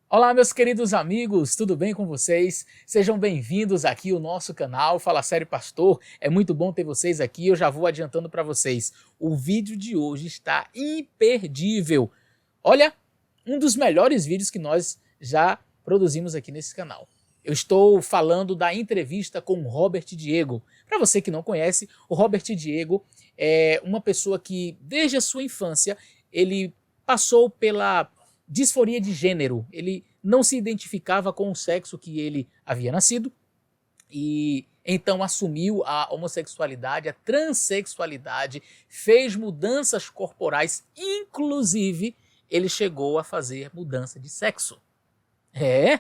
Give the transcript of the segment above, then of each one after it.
Olá, meus queridos amigos, tudo bem com vocês? Sejam bem-vindos aqui ao nosso canal Fala Sério Pastor. É muito bom ter vocês aqui. Eu já vou adiantando para vocês. O vídeo de hoje está imperdível. Olha, um dos melhores vídeos que nós já produzimos aqui nesse canal. Eu estou falando da entrevista com o Robert Diego. Para você que não conhece, o Robert Diego é uma pessoa que, desde a sua infância, ele passou pela disforia de gênero. Ele não se identificava com o sexo que ele havia nascido e então assumiu a homossexualidade, a transexualidade, fez mudanças corporais, inclusive ele chegou a fazer mudança de sexo. É?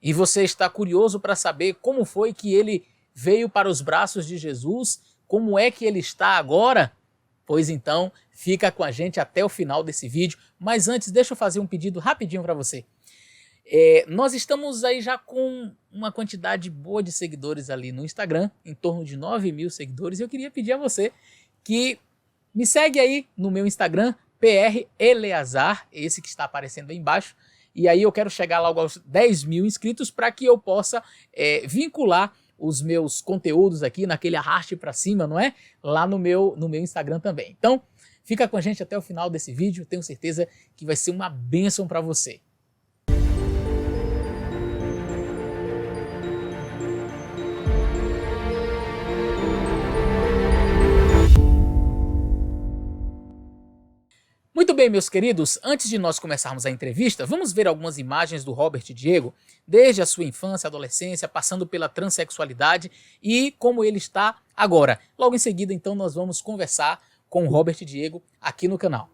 E você está curioso para saber como foi que ele veio para os braços de Jesus? Como é que ele está agora? Pois então, fica com a gente até o final desse vídeo. Mas antes, deixa eu fazer um pedido rapidinho para você. Nós estamos aí já com uma quantidade boa de seguidores ali no Instagram, em torno de 9.000 seguidores. E eu queria pedir a você que me segue aí no meu Instagram, PR Eleazar, esse que está aparecendo aí embaixo. E aí eu quero chegar logo aos 10.000 inscritos para que eu possa vincular os meus conteúdos aqui naquele arraste para cima, não é? Lá no meu Instagram também. Então, fica com a gente até o final desse vídeo, tenho certeza que vai ser uma bênção para você. Muito bem, meus queridos, antes de nós começarmos a entrevista, vamos ver algumas imagens do Robert Diego, desde a sua infância, adolescência, passando pela transexualidade e como ele está agora. Logo em seguida, então, nós vamos conversar com o Robert Diego aqui no canal.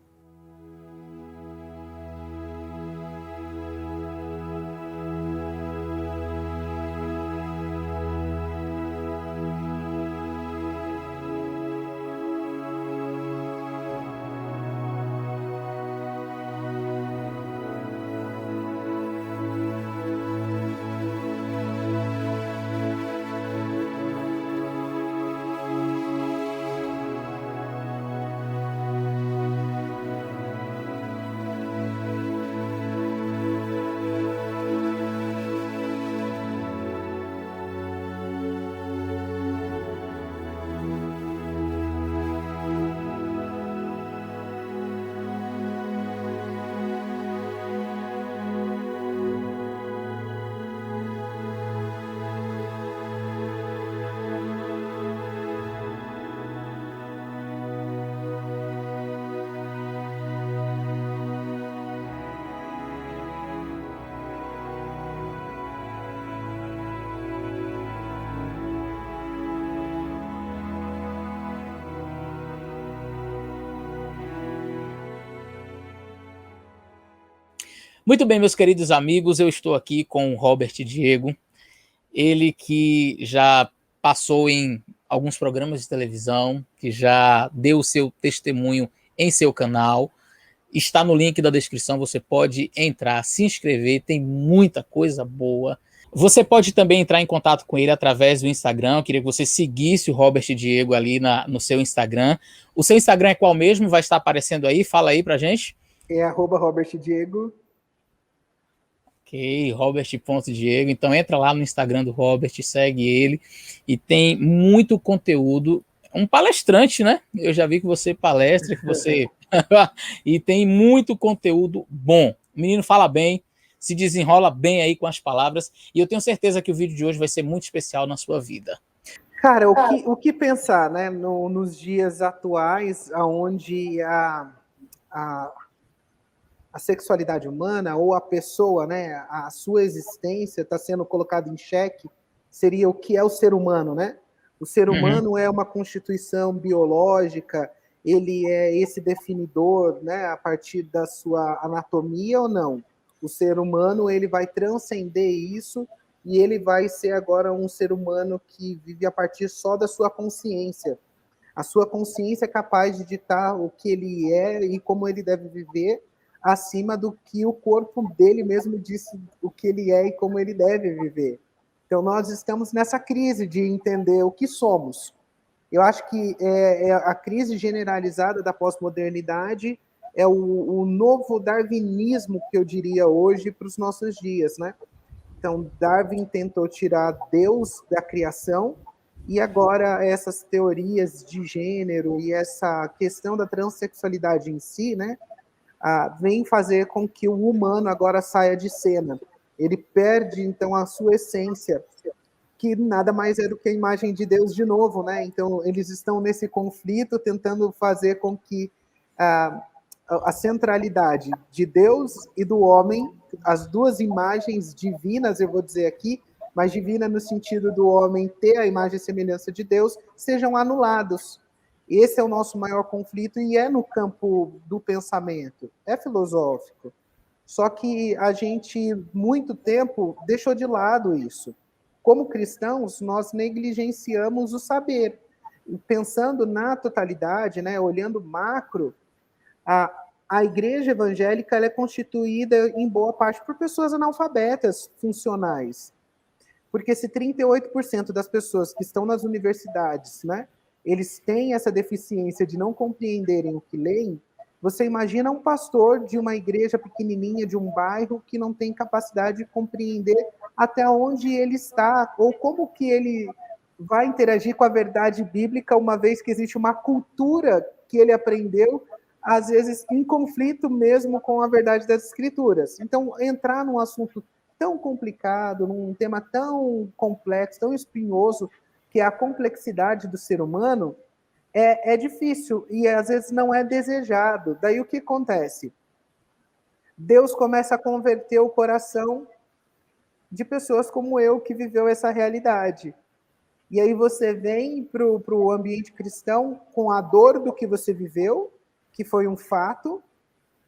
Muito bem, meus queridos amigos, eu estou aqui com o Robert Diego, ele que já passou em alguns programas de televisão, que já deu o seu testemunho em seu canal, está no link da descrição, você pode entrar, se inscrever, tem muita coisa boa. Você pode também entrar em contato com ele através do Instagram, eu queria que você seguisse o Robert Diego ali no seu Instagram. O seu Instagram é qual mesmo? Vai estar aparecendo aí, fala aí pra gente. É @RobertDiego. Ok, Robert.Diego. Então entra lá no Instagram do Robert, segue ele e tem muito conteúdo. Um palestrante, né? Eu já vi que você palestra, que você e tem muito conteúdo bom. O menino fala bem, se desenrola bem aí com as palavras e eu tenho certeza que o vídeo de hoje vai ser muito especial na sua vida. Cara, o que pensar, né, nos dias atuais, onde a, a sexualidade humana ou a pessoa, né, a sua existência está sendo colocada em xeque, seria o que é o ser humano, né? O ser humano é uma constituição biológica, ele é esse definidor, né, a partir da sua anatomia ou não? O ser humano, ele vai transcender isso e ele vai ser agora um ser humano que vive a partir só da sua consciência. A sua consciência é capaz de ditar o que ele é e como ele deve viver, acima do que o corpo dele mesmo disse o que ele é e como ele deve viver. Então, nós estamos nessa crise de entender o que somos. Eu acho que é a crise generalizada da pós-modernidade é o novo darwinismo, que eu diria hoje, para os nossos dias, né? Então, Darwin tentou tirar Deus da criação, e agora essas teorias de gênero e essa questão da transexualidade em si, né, vem fazer com que o humano agora saia de cena. Ele perde, então, a sua essência, que nada mais é do que a imagem de Deus de novo, né? Então, eles estão nesse conflito, tentando fazer com que a centralidade de Deus e do homem, as duas imagens divinas, eu vou dizer aqui, mas divina no sentido do homem ter a imagem e semelhança de Deus, sejam anulados. Esse é o nosso maior conflito e é no campo do pensamento, é filosófico. Só que a gente, muito tempo, deixou de lado isso. Como cristãos, nós negligenciamos o saber. Pensando na totalidade, né, olhando macro, a igreja evangélica ela é constituída em boa parte por pessoas analfabetas funcionais. Porque se 38% das pessoas que estão nas universidades, né, eles têm essa deficiência de não compreenderem o que leem, você imagina um pastor de uma igreja pequenininha, de um bairro, que não tem capacidade de compreender até onde ele está, ou como que ele vai interagir com a verdade bíblica, uma vez que existe uma cultura que ele aprendeu, às vezes em conflito mesmo com a verdade das escrituras. Então, entrar num assunto tão complicado, num tema tão complexo, tão espinhoso, que é a complexidade do ser humano, é difícil e às vezes não é desejado. Daí o que acontece? Deus começa a converter o coração de pessoas como eu, que viveu essa realidade. E aí você vem para o ambiente cristão com a dor do que você viveu, que foi um fato.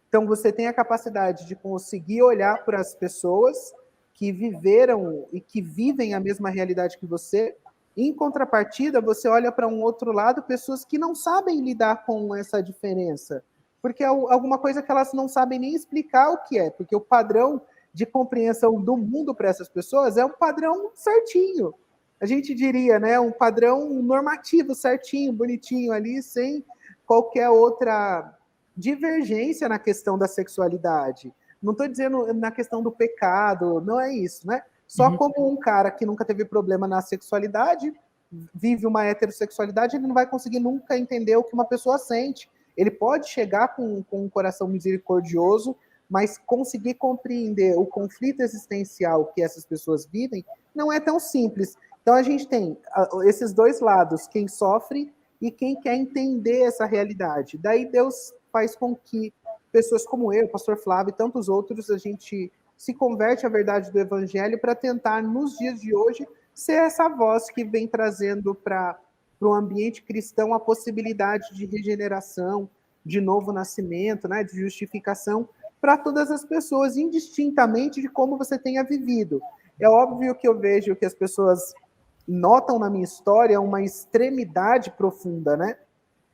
Então você tem a capacidade de conseguir olhar para as pessoas que viveram e que vivem a mesma realidade que você. Em contrapartida, você olha para um outro lado, pessoas que não sabem lidar com essa diferença, porque é alguma coisa que elas não sabem nem explicar o que é, porque o padrão de compreensão do mundo para essas pessoas é um padrão certinho. A gente diria, né, um padrão normativo, certinho, bonitinho ali, sem qualquer outra divergência na questão da sexualidade. Não estou dizendo na questão do pecado, não é isso, né? Só como um cara que nunca teve problema na sexualidade, vive uma heterossexualidade, ele não vai conseguir nunca entender o que uma pessoa sente. Ele pode chegar com um coração misericordioso, mas conseguir compreender o conflito existencial que essas pessoas vivem não é tão simples. Então a gente tem esses dois lados, quem sofre e quem quer entender essa realidade. Daí Deus faz com que pessoas como eu, o pastor Flávio e tantos outros, a gente se converte à verdade do evangelho para tentar, nos dias de hoje, ser essa voz que vem trazendo para o ambiente cristão a possibilidade de regeneração, de novo nascimento, né, de justificação, para todas as pessoas, indistintamente de como você tenha vivido. É óbvio que eu vejo que as pessoas notam na minha história uma extremidade profunda, né?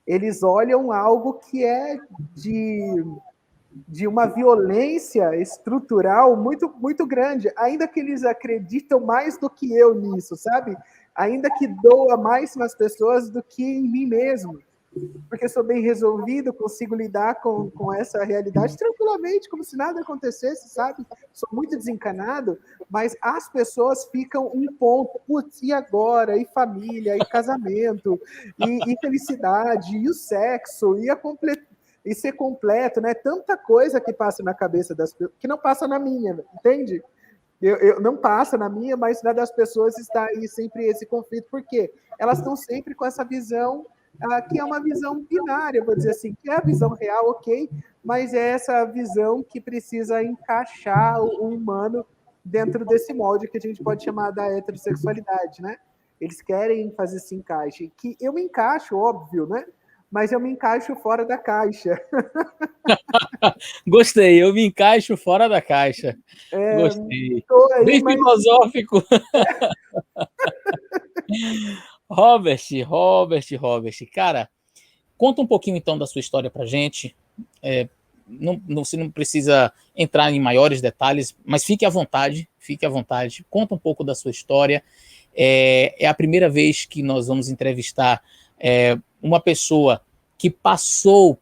Eles olham algo que é de uma violência estrutural muito, muito grande, ainda que eles acreditam mais do que eu nisso, sabe? Ainda que doa mais nas pessoas do que em mim mesmo. Porque eu sou bem resolvido, consigo lidar com essa realidade tranquilamente, como se nada acontecesse, sabe? Sou muito desencanado, mas as pessoas ficam um ponto, putz, e agora? E família, e casamento, e felicidade, e o sexo, e ser completo, né? Tanta coisa que passa na cabeça das pessoas, que não passa na minha, entende? Eu não passa na minha, mas na das pessoas está aí sempre esse conflito, porque elas estão sempre com essa visão que é uma visão binária, vou dizer assim, que é a visão real, ok, mas é essa visão que precisa encaixar o humano dentro desse molde que a gente pode chamar da heterossexualidade, né? Eles querem fazer esse encaixe, que eu me encaixo, óbvio, né? Mas eu me encaixo fora da caixa. Gostei, eu me encaixo fora da caixa. Gostei. Aí, Bem filosófico. Robert, cara, conta um pouquinho então da sua história pra gente. Você não precisa entrar em maiores detalhes, mas fique à vontade, conta um pouco da sua história. É a primeira vez que nós vamos entrevistar uma pessoa que passou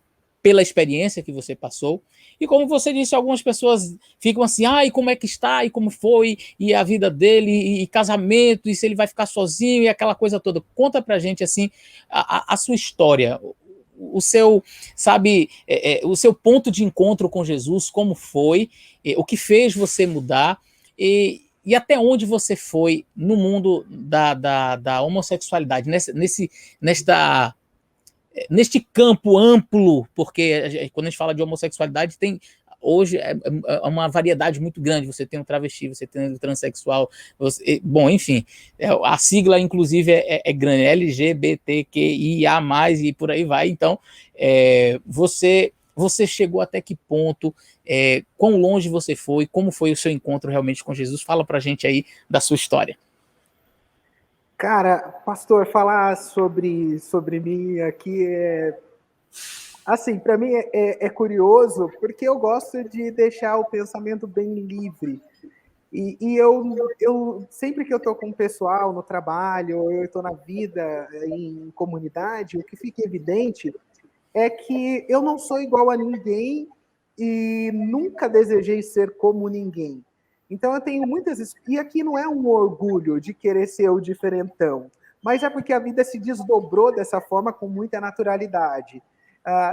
pela experiência que você passou. E como você disse, algumas pessoas ficam assim, e como é que está, e como foi, e a vida dele, e casamento, e se ele vai ficar sozinho, e aquela coisa toda. Conta pra gente, assim, a sua história, o seu, sabe, o seu ponto de encontro com Jesus, como foi, o que fez você mudar, e até onde você foi no mundo da homossexualidade, neste campo amplo, porque quando a gente fala de homossexualidade, tem hoje uma variedade muito grande. Você tem o travesti, você tem o transexual, bom, enfim, a sigla inclusive é grande, LGBTQIA+, e por aí vai. Então, você chegou até que ponto, quão longe você foi, como foi o seu encontro realmente com Jesus? Fala pra gente aí da sua história. Cara, pastor, falar sobre mim aqui assim, para mim é curioso, porque eu gosto de deixar o pensamento bem livre. E eu sempre que eu estou com o pessoal no trabalho, ou eu estou na vida, em comunidade, o que fica evidente é que eu não sou igual a ninguém e nunca desejei ser como ninguém. Então eu tenho muitas... E aqui não é um orgulho de querer ser o diferentão, mas é porque a vida se desdobrou dessa forma com muita naturalidade.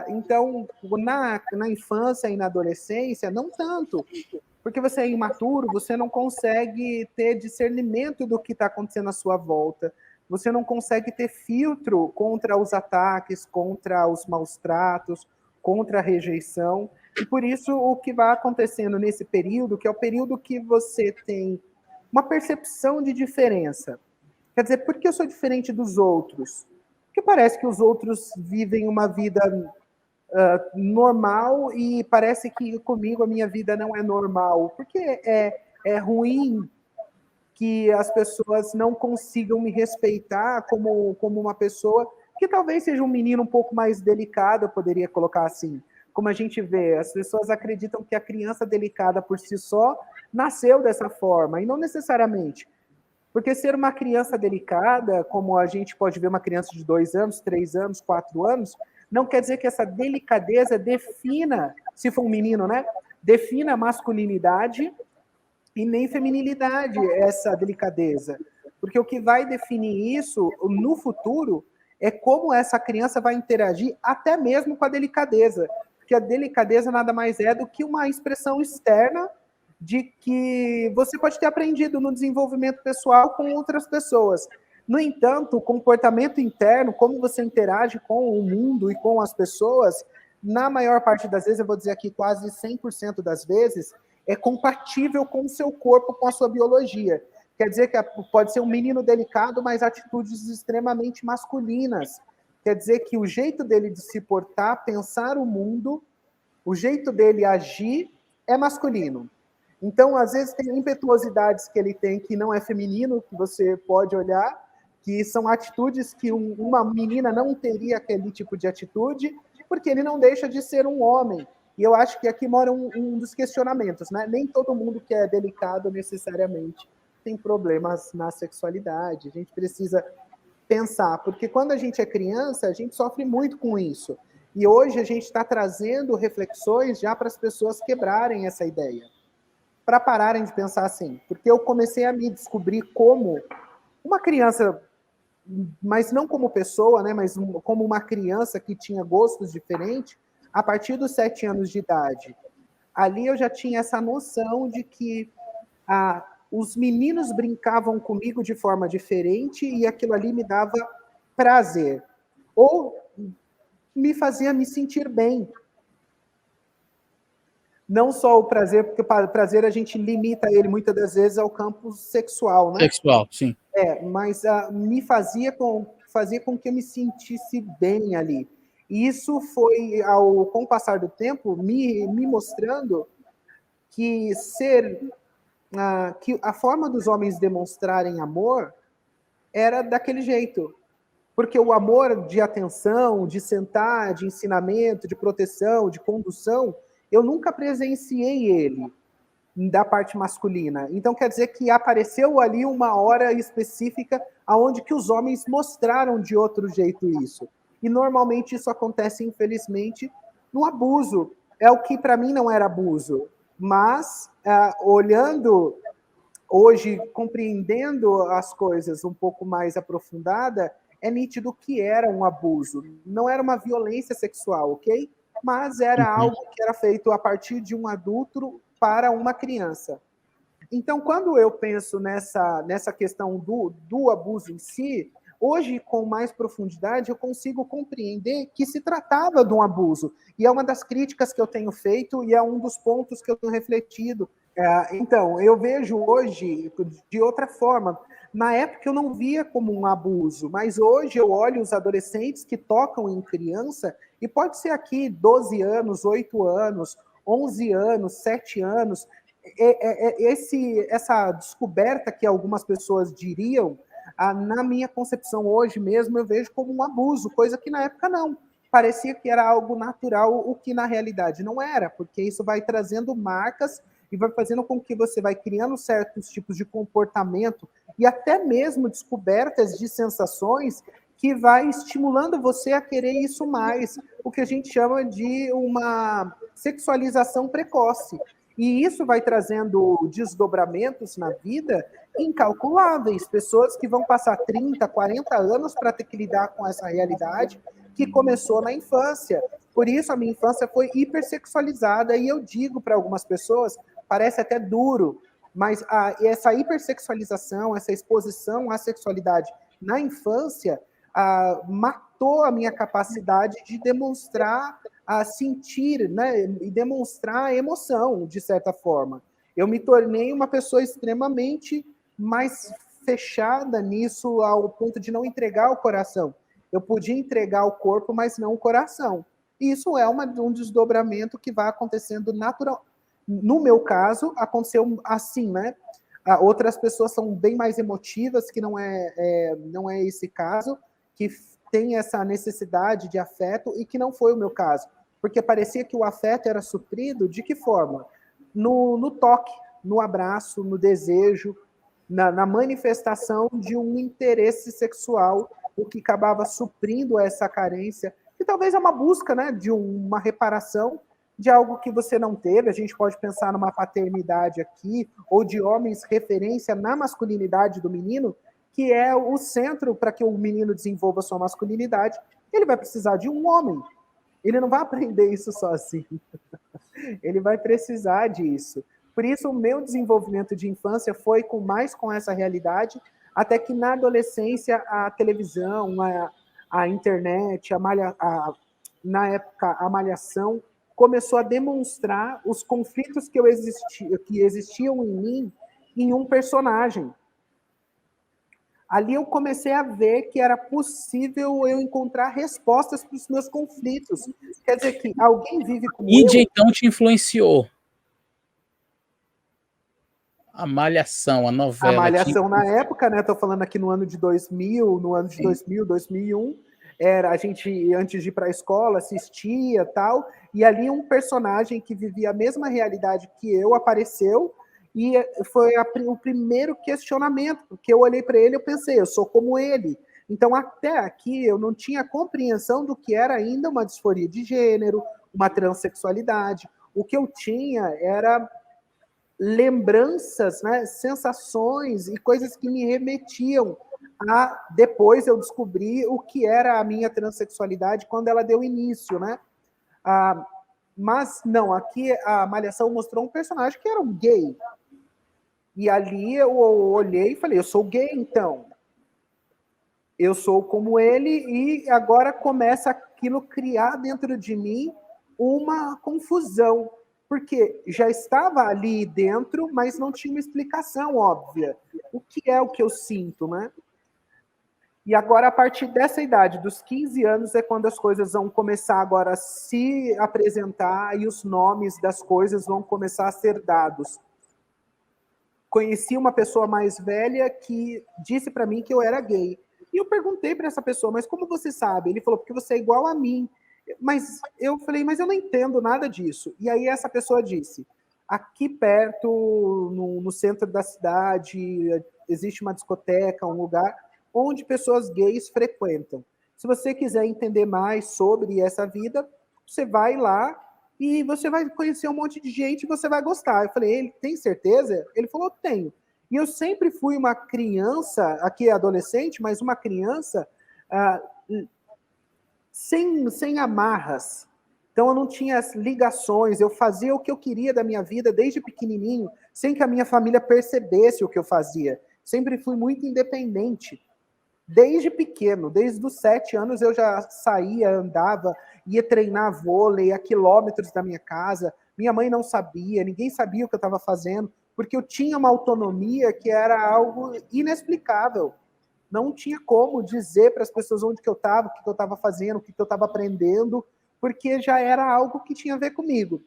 Então, na infância e na adolescência, não tanto, porque você é imaturo, você não consegue ter discernimento do que está acontecendo à sua volta, você não consegue ter filtro contra os ataques, contra os maus tratos, contra a rejeição. E por isso o que vai acontecendo nesse período, que é o período que você tem uma percepção de diferença. Quer dizer, por que eu sou diferente dos outros? Porque parece que os outros vivem uma vida normal e parece que comigo a minha vida não é normal. Porque é ruim que as pessoas não consigam me respeitar como uma pessoa que talvez seja um menino um pouco mais delicado, eu poderia colocar assim. Como a gente vê, as pessoas acreditam que a criança delicada por si só nasceu dessa forma, e não necessariamente. Porque ser uma criança delicada, como a gente pode ver uma criança de 2 anos, 3 anos, 4 anos, não quer dizer que essa delicadeza defina, se for um menino, né? Defina a masculinidade e nem feminilidade, essa delicadeza. Porque o que vai definir isso no futuro é como essa criança vai interagir até mesmo com a delicadeza. Porque a delicadeza nada mais é do que uma expressão externa de que você pode ter aprendido no desenvolvimento pessoal com outras pessoas. No entanto, o comportamento interno, como você interage com o mundo e com as pessoas, na maior parte das vezes, eu vou dizer aqui quase 100% das vezes, é compatível com o seu corpo, com a sua biologia. Quer dizer que pode ser um menino delicado, mas atitudes extremamente masculinas. Quer dizer que o jeito dele de se portar, pensar o mundo, o jeito dele agir é masculino. Então, às vezes, tem impetuosidades que ele tem que não é feminino, que você pode olhar, que são atitudes que uma menina não teria aquele tipo de atitude, porque ele não deixa de ser um homem. E eu acho que aqui mora um dos questionamentos, né? Nem todo mundo que é delicado necessariamente tem problemas na sexualidade. A gente precisa pensar, porque quando a gente é criança, a gente sofre muito com isso. E hoje a gente está trazendo reflexões já para as pessoas quebrarem essa ideia, para pararem de pensar assim. Porque eu comecei a me descobrir como uma criança, mas não como pessoa, né? Mas como uma criança que tinha gostos diferentes, a partir dos 7 anos de idade. Ali eu já tinha essa noção de que os meninos brincavam comigo de forma diferente e aquilo ali me dava prazer. Ou me fazia me sentir bem. Não só o prazer, porque o prazer a gente limita ele muitas das vezes ao campo sexual, né? Sexual, sim. Mas me fazia com que eu me sentisse bem ali. E isso foi, com o passar do tempo, me mostrando que que a forma dos homens demonstrarem amor era daquele jeito. Porque o amor de atenção, de sentar, de ensinamento, de proteção, de condução, eu nunca presenciei ele da parte masculina. Então quer dizer que apareceu ali uma hora específica aonde que os homens mostraram de outro jeito isso. E normalmente isso acontece, infelizmente, no abuso. É o que para mim não era abuso. Mas, olhando hoje, compreendendo as coisas um pouco mais aprofundada, é nítido que era um abuso. Não era uma violência sexual, ok? Mas era algo que era feito a partir de um adulto para uma criança. Então, quando eu penso nessa questão do abuso em si, hoje, com mais profundidade, eu consigo compreender que se tratava de um abuso. E é uma das críticas que eu tenho feito e é um dos pontos que eu tenho refletido. Então, eu vejo hoje de outra forma. Na época eu não via como um abuso, mas hoje eu olho os adolescentes que tocam em criança, e pode ser aqui 12 anos, 8 anos, 11 anos, 7 anos, essa descoberta que algumas pessoas diriam, na minha concepção hoje mesmo, eu vejo como um abuso, coisa que na época não. Parecia que era algo natural, o que na realidade não era, porque isso vai trazendo marcas e vai fazendo com que você vai criando certos tipos de comportamento e até mesmo descobertas de sensações que vai estimulando você a querer isso mais, o que a gente chama de uma sexualização precoce. E isso vai trazendo desdobramentos na vida incalculáveis. Pessoas que vão passar 30, 40 anos para ter que lidar com essa realidade que começou na infância. Por isso, a minha infância foi hipersexualizada. E eu digo para algumas pessoas, parece até duro, mas essa hipersexualização, essa exposição à sexualidade na infância, matou a minha capacidade de demonstrar a sentir, né, e demonstrar emoção, de certa forma. Eu me tornei uma pessoa extremamente mais fechada nisso, ao ponto de não entregar o coração. Eu podia entregar o corpo, mas não o coração. E isso é um desdobramento que vai acontecendo natural. No meu caso, aconteceu assim, né? Outras pessoas são bem mais emotivas, que não é esse caso, que tem essa necessidade de afeto, e que não foi o meu caso. Porque parecia que o afeto era suprido de que forma? No toque, no abraço, no desejo, na manifestação de um interesse sexual, o que acabava suprindo essa carência, que talvez é uma busca, né, de uma reparação de algo que você não teve. A gente pode pensar numa paternidade aqui, ou de homens referência na masculinidade do menino, que é o centro para que o menino desenvolva sua masculinidade. Ele vai precisar de um homem. Ele não vai aprender isso sozinho. Ele vai precisar disso. Por isso, o meu desenvolvimento de infância foi mais com essa realidade, até que na adolescência a televisão, a internet, na época a malhação, começou a demonstrar os conflitos que existiam em mim em um personagem. Ali eu comecei a ver que era possível eu encontrar respostas para os meus conflitos. Quer dizer que alguém vive como Mídia, eu. então, te influenciou. A Malhação, a A novela te Malhação na época, né? Estou falando aqui no ano de 2000, no ano de 2000, 2001, a gente, antes de ir para a escola, assistia tal, e ali um personagem que vivia a mesma realidade que eu apareceu, e foi o primeiro questionamento, porque eu olhei para ele e eu pensei, eu sou como ele. Então, até aqui, eu não tinha compreensão do que era ainda uma disforia de gênero, uma transexualidade. O que eu tinha era lembranças, né, sensações e coisas que me remetiam a... Depois eu descobri o que era a minha transexualidade quando ela deu início, né? Mas não, aqui a Malhação mostrou um personagem que era um gay. E ali eu olhei e falei, eu sou gay, então. Eu sou como ele, e agora começa aquilo criar dentro de mim uma confusão, porque já estava ali dentro, mas não tinha uma explicação óbvia. O que é o que eu sinto, né? E agora, a partir dessa idade, dos 15 anos, é quando as coisas vão começar agora a se apresentar e os nomes das coisas vão começar a ser dados. Conheci uma pessoa mais velha que disse para mim que eu era gay. E eu perguntei para essa pessoa, mas como você sabe? Ele falou, porque você é igual a mim. Mas eu falei, mas eu não entendo nada disso. E aí essa pessoa disse, aqui perto, no centro da cidade, existe uma discoteca, um lugar onde pessoas gays frequentam. Se você quiser entender mais sobre essa vida, você vai lá e você vai conhecer um monte de gente e você vai gostar. Eu falei, ele tem certeza? Ele falou, tenho. E eu sempre fui uma criança, aqui é adolescente, mas uma criança ah, sem amarras. Então eu não tinha as ligações, eu fazia o que eu queria da minha vida desde pequenininho, sem que a minha família percebesse o que eu fazia. Sempre fui muito independente. Desde pequeno, desde os 7 anos eu já saía, andava, ia treinar vôlei a quilômetros da minha casa. Minha mãe não sabia, ninguém sabia o que eu estava fazendo, porque eu tinha uma autonomia que era algo inexplicável. Não tinha como dizer para as pessoas onde que eu estava, o que eu estava fazendo, o que eu estava aprendendo, porque já era algo que tinha a ver comigo.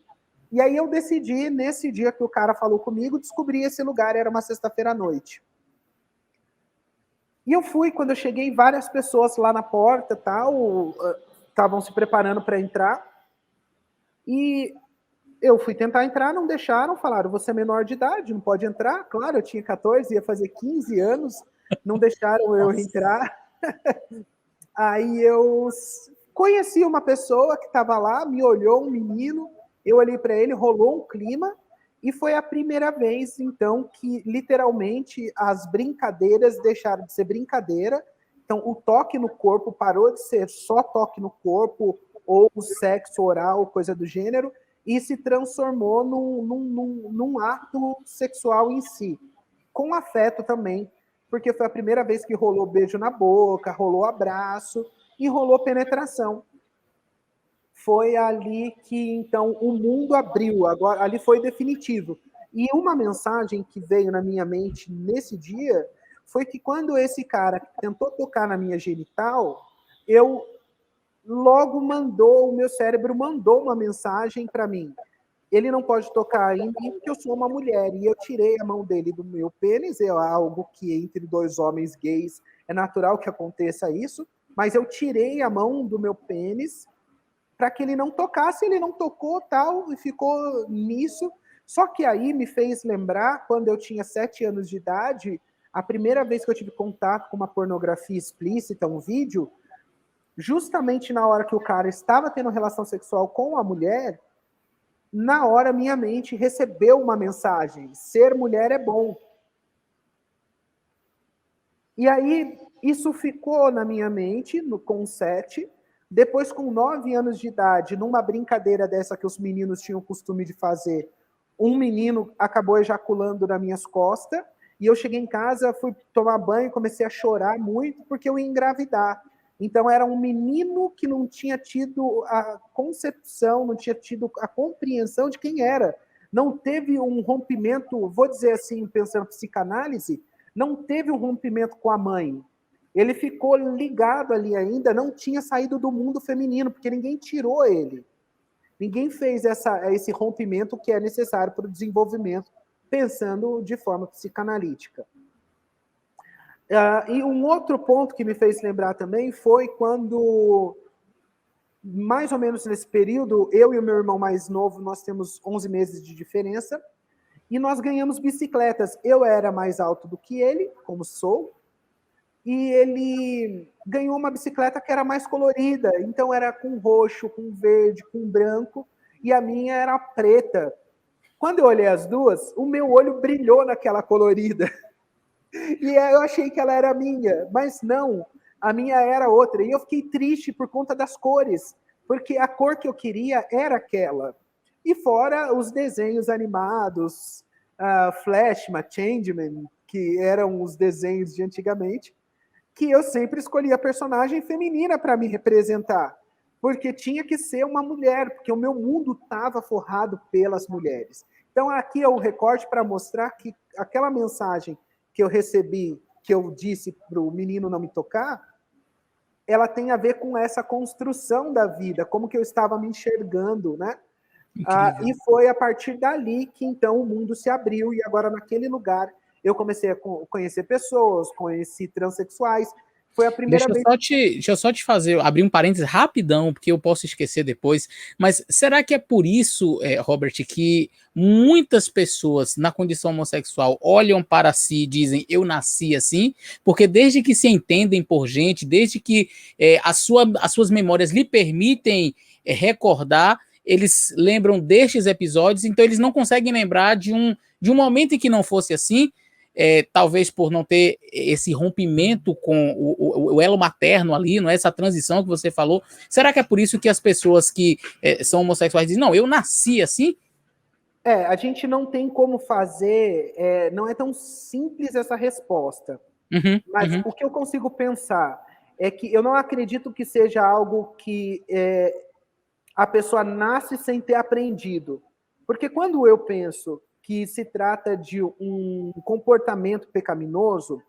E aí eu decidi, nesse dia que o cara falou comigo, descobrir esse lugar, era uma sexta-feira à noite. E eu fui, quando eu cheguei, várias pessoas lá na porta, tal, estavam se preparando para entrar. E eu fui tentar entrar, não deixaram, falaram, você é menor de idade, não pode entrar. Claro, eu tinha 14, ia fazer 15 anos, não deixaram eu entrar. Aí eu conheci uma pessoa que estava lá, me olhou, um menino, eu olhei para ele, rolou um clima, e foi a primeira vez, então, que literalmente as brincadeiras deixaram de ser brincadeira. Então, o toque no corpo parou de ser só toque no corpo, ou o sexo oral, coisa do gênero, e se transformou num ato sexual em si, com afeto também, porque foi a primeira vez que rolou beijo na boca, rolou abraço e rolou penetração. Foi ali que, então, o mundo abriu, agora ali foi definitivo. E uma mensagem que veio na minha mente nesse dia foi que quando esse cara tentou tocar na minha genital, eu logo o meu cérebro mandou uma mensagem para mim. Ele não pode tocar em mim porque eu sou uma mulher. E eu tirei a mão dele do meu pênis, é algo que entre 2 homens gays é natural que aconteça isso, mas eu tirei a mão do meu pênis para que ele não tocasse, ele não tocou, tal, e ficou nisso. Só que aí me fez lembrar, quando eu tinha 7 anos de idade, a primeira vez que eu tive contato com uma pornografia explícita, um vídeo, justamente na hora que o cara estava tendo relação sexual com a mulher, na hora minha mente recebeu uma mensagem: ser mulher é bom. E aí isso ficou na minha mente, com 7. Depois, com 9 anos de idade, numa brincadeira dessa que os meninos tinham o costume de fazer, um menino acabou ejaculando nas minhas costas, e eu cheguei em casa, fui tomar banho, comecei a chorar muito, porque eu ia engravidar. Então, era um menino que não tinha tido a concepção, não tinha tido a compreensão de quem era. Não teve um rompimento, vou dizer assim, pensando em psicanálise, não teve um rompimento com a mãe. Ele ficou ligado ali ainda, não tinha saído do mundo feminino, porque ninguém tirou ele. Ninguém fez esse rompimento que é necessário para o desenvolvimento, pensando de forma psicanalítica. E um outro ponto que me fez lembrar também foi quando, mais ou menos nesse período, eu e o meu irmão mais novo, nós temos 11 meses de diferença, e nós ganhamos bicicletas. Eu era mais alto do que ele, como sou, e ele ganhou uma bicicleta que era mais colorida, então era com roxo, com verde, com branco, e a minha era preta. Quando eu olhei as duas, o meu olho brilhou naquela colorida. E eu achei que ela era minha, mas não, a minha era outra. E eu fiquei triste por conta das cores, porque a cor que eu queria era aquela. E fora os desenhos animados, Flashman, Changeman, que eram os desenhos de antigamente, que eu sempre escolhi a personagem feminina para me representar, porque tinha que ser uma mulher, porque o meu mundo estava forrado pelas mulheres. Então aqui é o recorte para mostrar que aquela mensagem que eu recebi, que eu disse para o menino não me tocar, ela tem a ver com essa construção da vida, como que eu estava me enxergando, né? E foi a partir dali que, então, o mundo se abriu, e agora, naquele lugar, eu comecei a conhecer pessoas, conheci transexuais. Foi a primeira vez... Deixa eu só te fazer, abrir um parênteses rapidão, porque eu posso esquecer depois, mas será que é por isso, Robert, que muitas pessoas na condição homossexual olham para si e dizem, eu nasci assim? Porque desde que se entendem por gente, desde que as suas memórias lhe permitem recordar, eles lembram destes episódios, então eles não conseguem lembrar de um momento em que não fosse assim, talvez por não ter esse rompimento com o elo materno ali, não é? Essa transição que você falou. Será que é por isso que as pessoas que são homossexuais dizem, não, eu nasci assim? A gente não tem como fazer, não é tão simples essa resposta. Mas o que eu consigo pensar é que eu não acredito que seja algo que a pessoa nasce sem ter aprendido. Porque quando eu penso que se trata de um comportamento pecaminoso,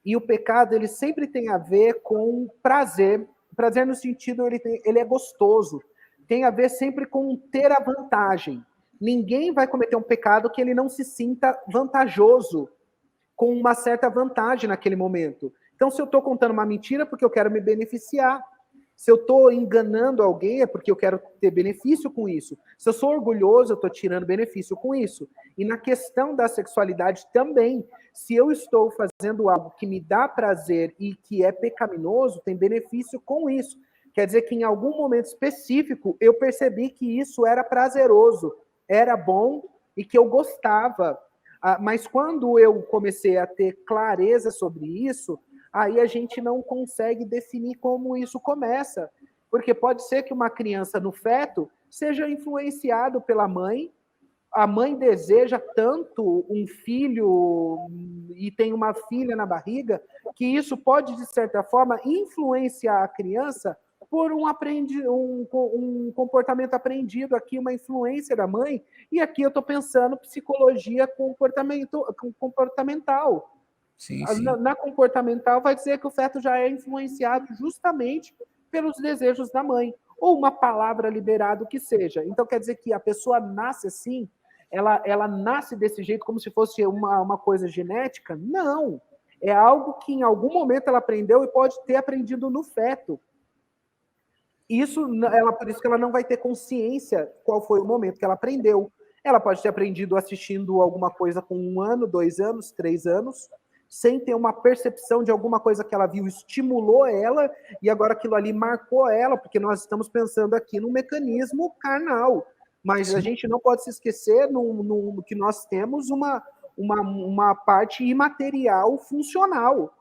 e o pecado ele sempre tem a ver com prazer. Prazer no sentido, ele é gostoso. Tem a ver sempre com ter a vantagem. Ninguém vai cometer um pecado que ele não se sinta vantajoso, com uma certa vantagem naquele momento. Então, se eu estou contando uma mentira, é porque eu quero me beneficiar. Se eu estou enganando alguém, é porque eu quero ter benefício com isso. Se eu sou orgulhoso, eu estou tirando benefício com isso. E na questão da sexualidade também, se eu estou fazendo algo que me dá prazer e que é pecaminoso, tem benefício com isso. Quer dizer que em algum momento específico eu percebi que isso era prazeroso, era bom e que eu gostava. Mas quando eu comecei a ter clareza sobre isso, aí a gente não consegue definir como isso começa. Porque pode ser que uma criança no feto seja influenciado pela mãe, a mãe deseja tanto um filho e tem uma filha na barriga, que isso pode, de certa forma, influenciar a criança por um comportamento aprendido aqui, uma influência da mãe, e aqui eu estou pensando psicologia comportamental. Sim, sim. Na comportamental vai dizer que o feto já é influenciado justamente pelos desejos da mãe, ou uma palavra liberada, o que seja. Então quer dizer que a pessoa nasce assim, ela nasce desse jeito como se fosse uma coisa genética? Não. É algo que em algum momento ela aprendeu e pode ter aprendido no feto. Por isso que ela não vai ter consciência qual foi o momento que ela aprendeu. Ela pode ter aprendido assistindo alguma coisa com 1 ano, 2 anos, 3 anos, sem ter uma percepção de alguma coisa que ela viu, estimulou ela, e agora aquilo ali marcou ela, porque nós estamos pensando aqui num mecanismo carnal. Mas a gente não pode se esquecer no que nós temos uma parte imaterial funcional,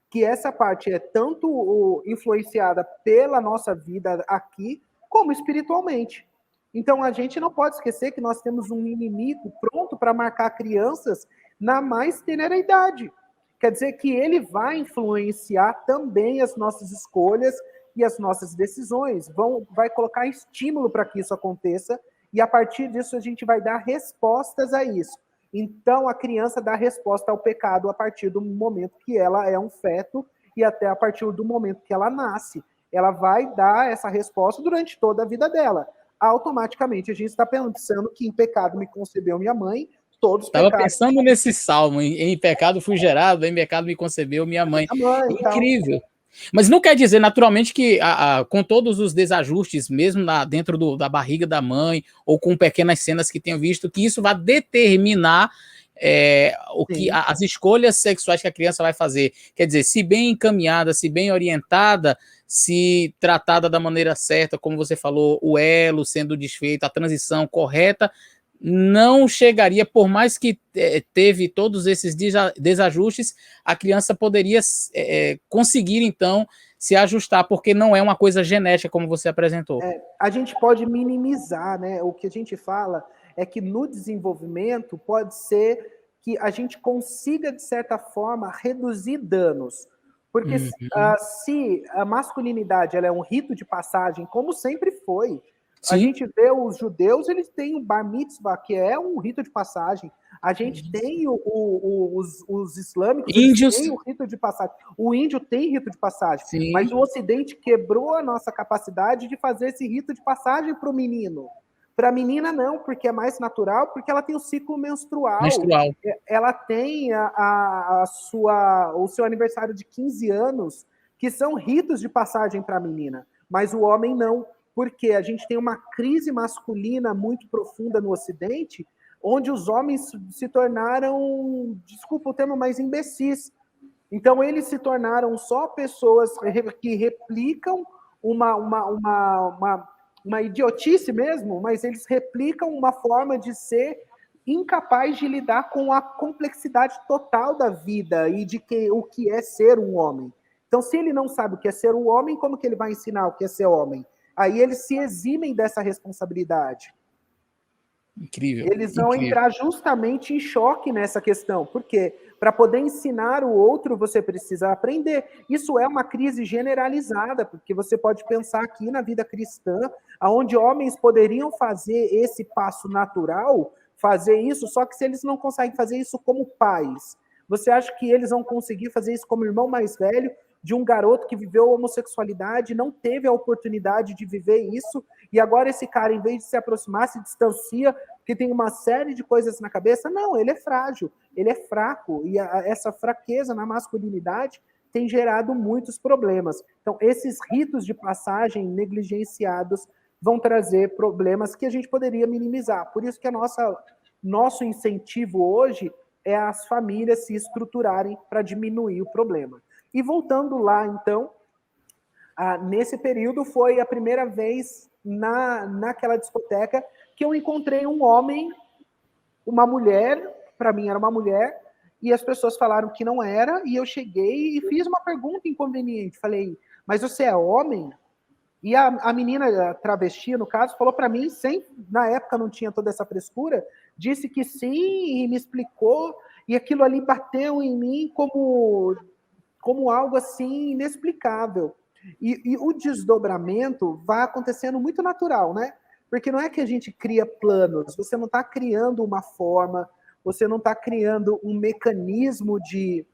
que essa parte é tanto influenciada pela nossa vida aqui, como espiritualmente. Então, a gente não pode esquecer que nós temos um inimigo pronto para marcar crianças na mais tenera idade. Quer dizer que ele vai influenciar também as nossas escolhas e as nossas decisões. Vai colocar estímulo para que isso aconteça, e a partir disso a gente vai dar respostas a isso. Então, a criança dá resposta ao pecado a partir do momento que ela é um feto e até a partir do momento que ela nasce. Ela vai dar essa resposta durante toda a vida dela. Automaticamente, a gente está pensando que em pecado me concebeu minha mãe, todos os Estava pecados. pensando nesse salmo, em pecado fui gerado, em pecado me concebeu minha mãe. Incrível. Mas não quer dizer, naturalmente, que com todos os desajustes, mesmo dentro da barriga da mãe, ou com pequenas cenas que tenho visto, que isso vai determinar as escolhas sexuais que a criança vai fazer. Quer dizer, se bem encaminhada, se bem orientada, se tratada da maneira certa, como você falou, o elo sendo desfeito, a transição correta, não chegaria, por mais que teve todos esses desajustes, a criança poderia conseguir, então, se ajustar, porque não é uma coisa genética, como você apresentou. A gente pode minimizar, né? O que a gente fala é que no desenvolvimento pode ser que a gente consiga, de certa forma, reduzir danos. Porque se a masculinidade ela é um rito de passagem, como sempre foi, Sim. A gente vê os judeus, eles têm o bar mitzvah, que é um rito de passagem. A gente tem os islâmicos, índios. Eles têm o rito de passagem. O índio tem rito de passagem. Sim. Mas o Ocidente quebrou a nossa capacidade de fazer esse rito de passagem para o menino. Para a menina, não, porque é mais natural, porque ela tem o ciclo menstrual. Ela tem o seu aniversário de 15 anos, que são ritos de passagem para a menina. Mas o homem não. Porque a gente tem uma crise masculina muito profunda no Ocidente, onde os homens se tornaram, desculpa o termo, mas imbecis. Então, eles se tornaram só pessoas que replicam uma uma idiotice mesmo, mas eles replicam uma forma de ser incapaz de lidar com a complexidade total da vida e de o que é ser um homem. Então, se ele não sabe o que é ser um homem, como que ele vai ensinar o que é ser homem? Aí eles se eximem dessa responsabilidade. Incrível. Eles vão entrar justamente em choque nessa questão. Por quê? Para poder ensinar o outro, você precisa aprender. Isso é uma crise generalizada, porque você pode pensar aqui na vida cristã, onde homens poderiam fazer esse passo natural, fazer isso, só que se eles não conseguem fazer isso como pais, você acha que eles vão conseguir fazer isso como irmão mais velho de um garoto que viveu homossexualidade, não teve a oportunidade de viver isso, e agora esse cara, em vez de se aproximar, se distancia, porque tem uma série de coisas na cabeça? Não, ele é frágil, ele é fraco, e essa fraqueza na masculinidade tem gerado muitos problemas. Então, esses ritos de passagem negligenciados vão trazer problemas que a gente poderia minimizar. Por isso que nosso incentivo hoje é as famílias se estruturarem para diminuir o problema. E voltando lá, então, nesse período foi a primeira vez naquela discoteca que eu encontrei um homem, uma mulher, para mim era uma mulher, e as pessoas falaram que não era, e eu cheguei e fiz uma pergunta inconveniente. Falei, mas você é homem? E a menina, a travesti, no caso, falou para mim, na época não tinha toda essa frescura, disse que sim, e me explicou, e aquilo ali bateu em mim como algo assim inexplicável. E o desdobramento vai acontecendo muito natural, né? Porque não é que a gente cria planos, você não está criando uma forma, você não está criando um mecanismo de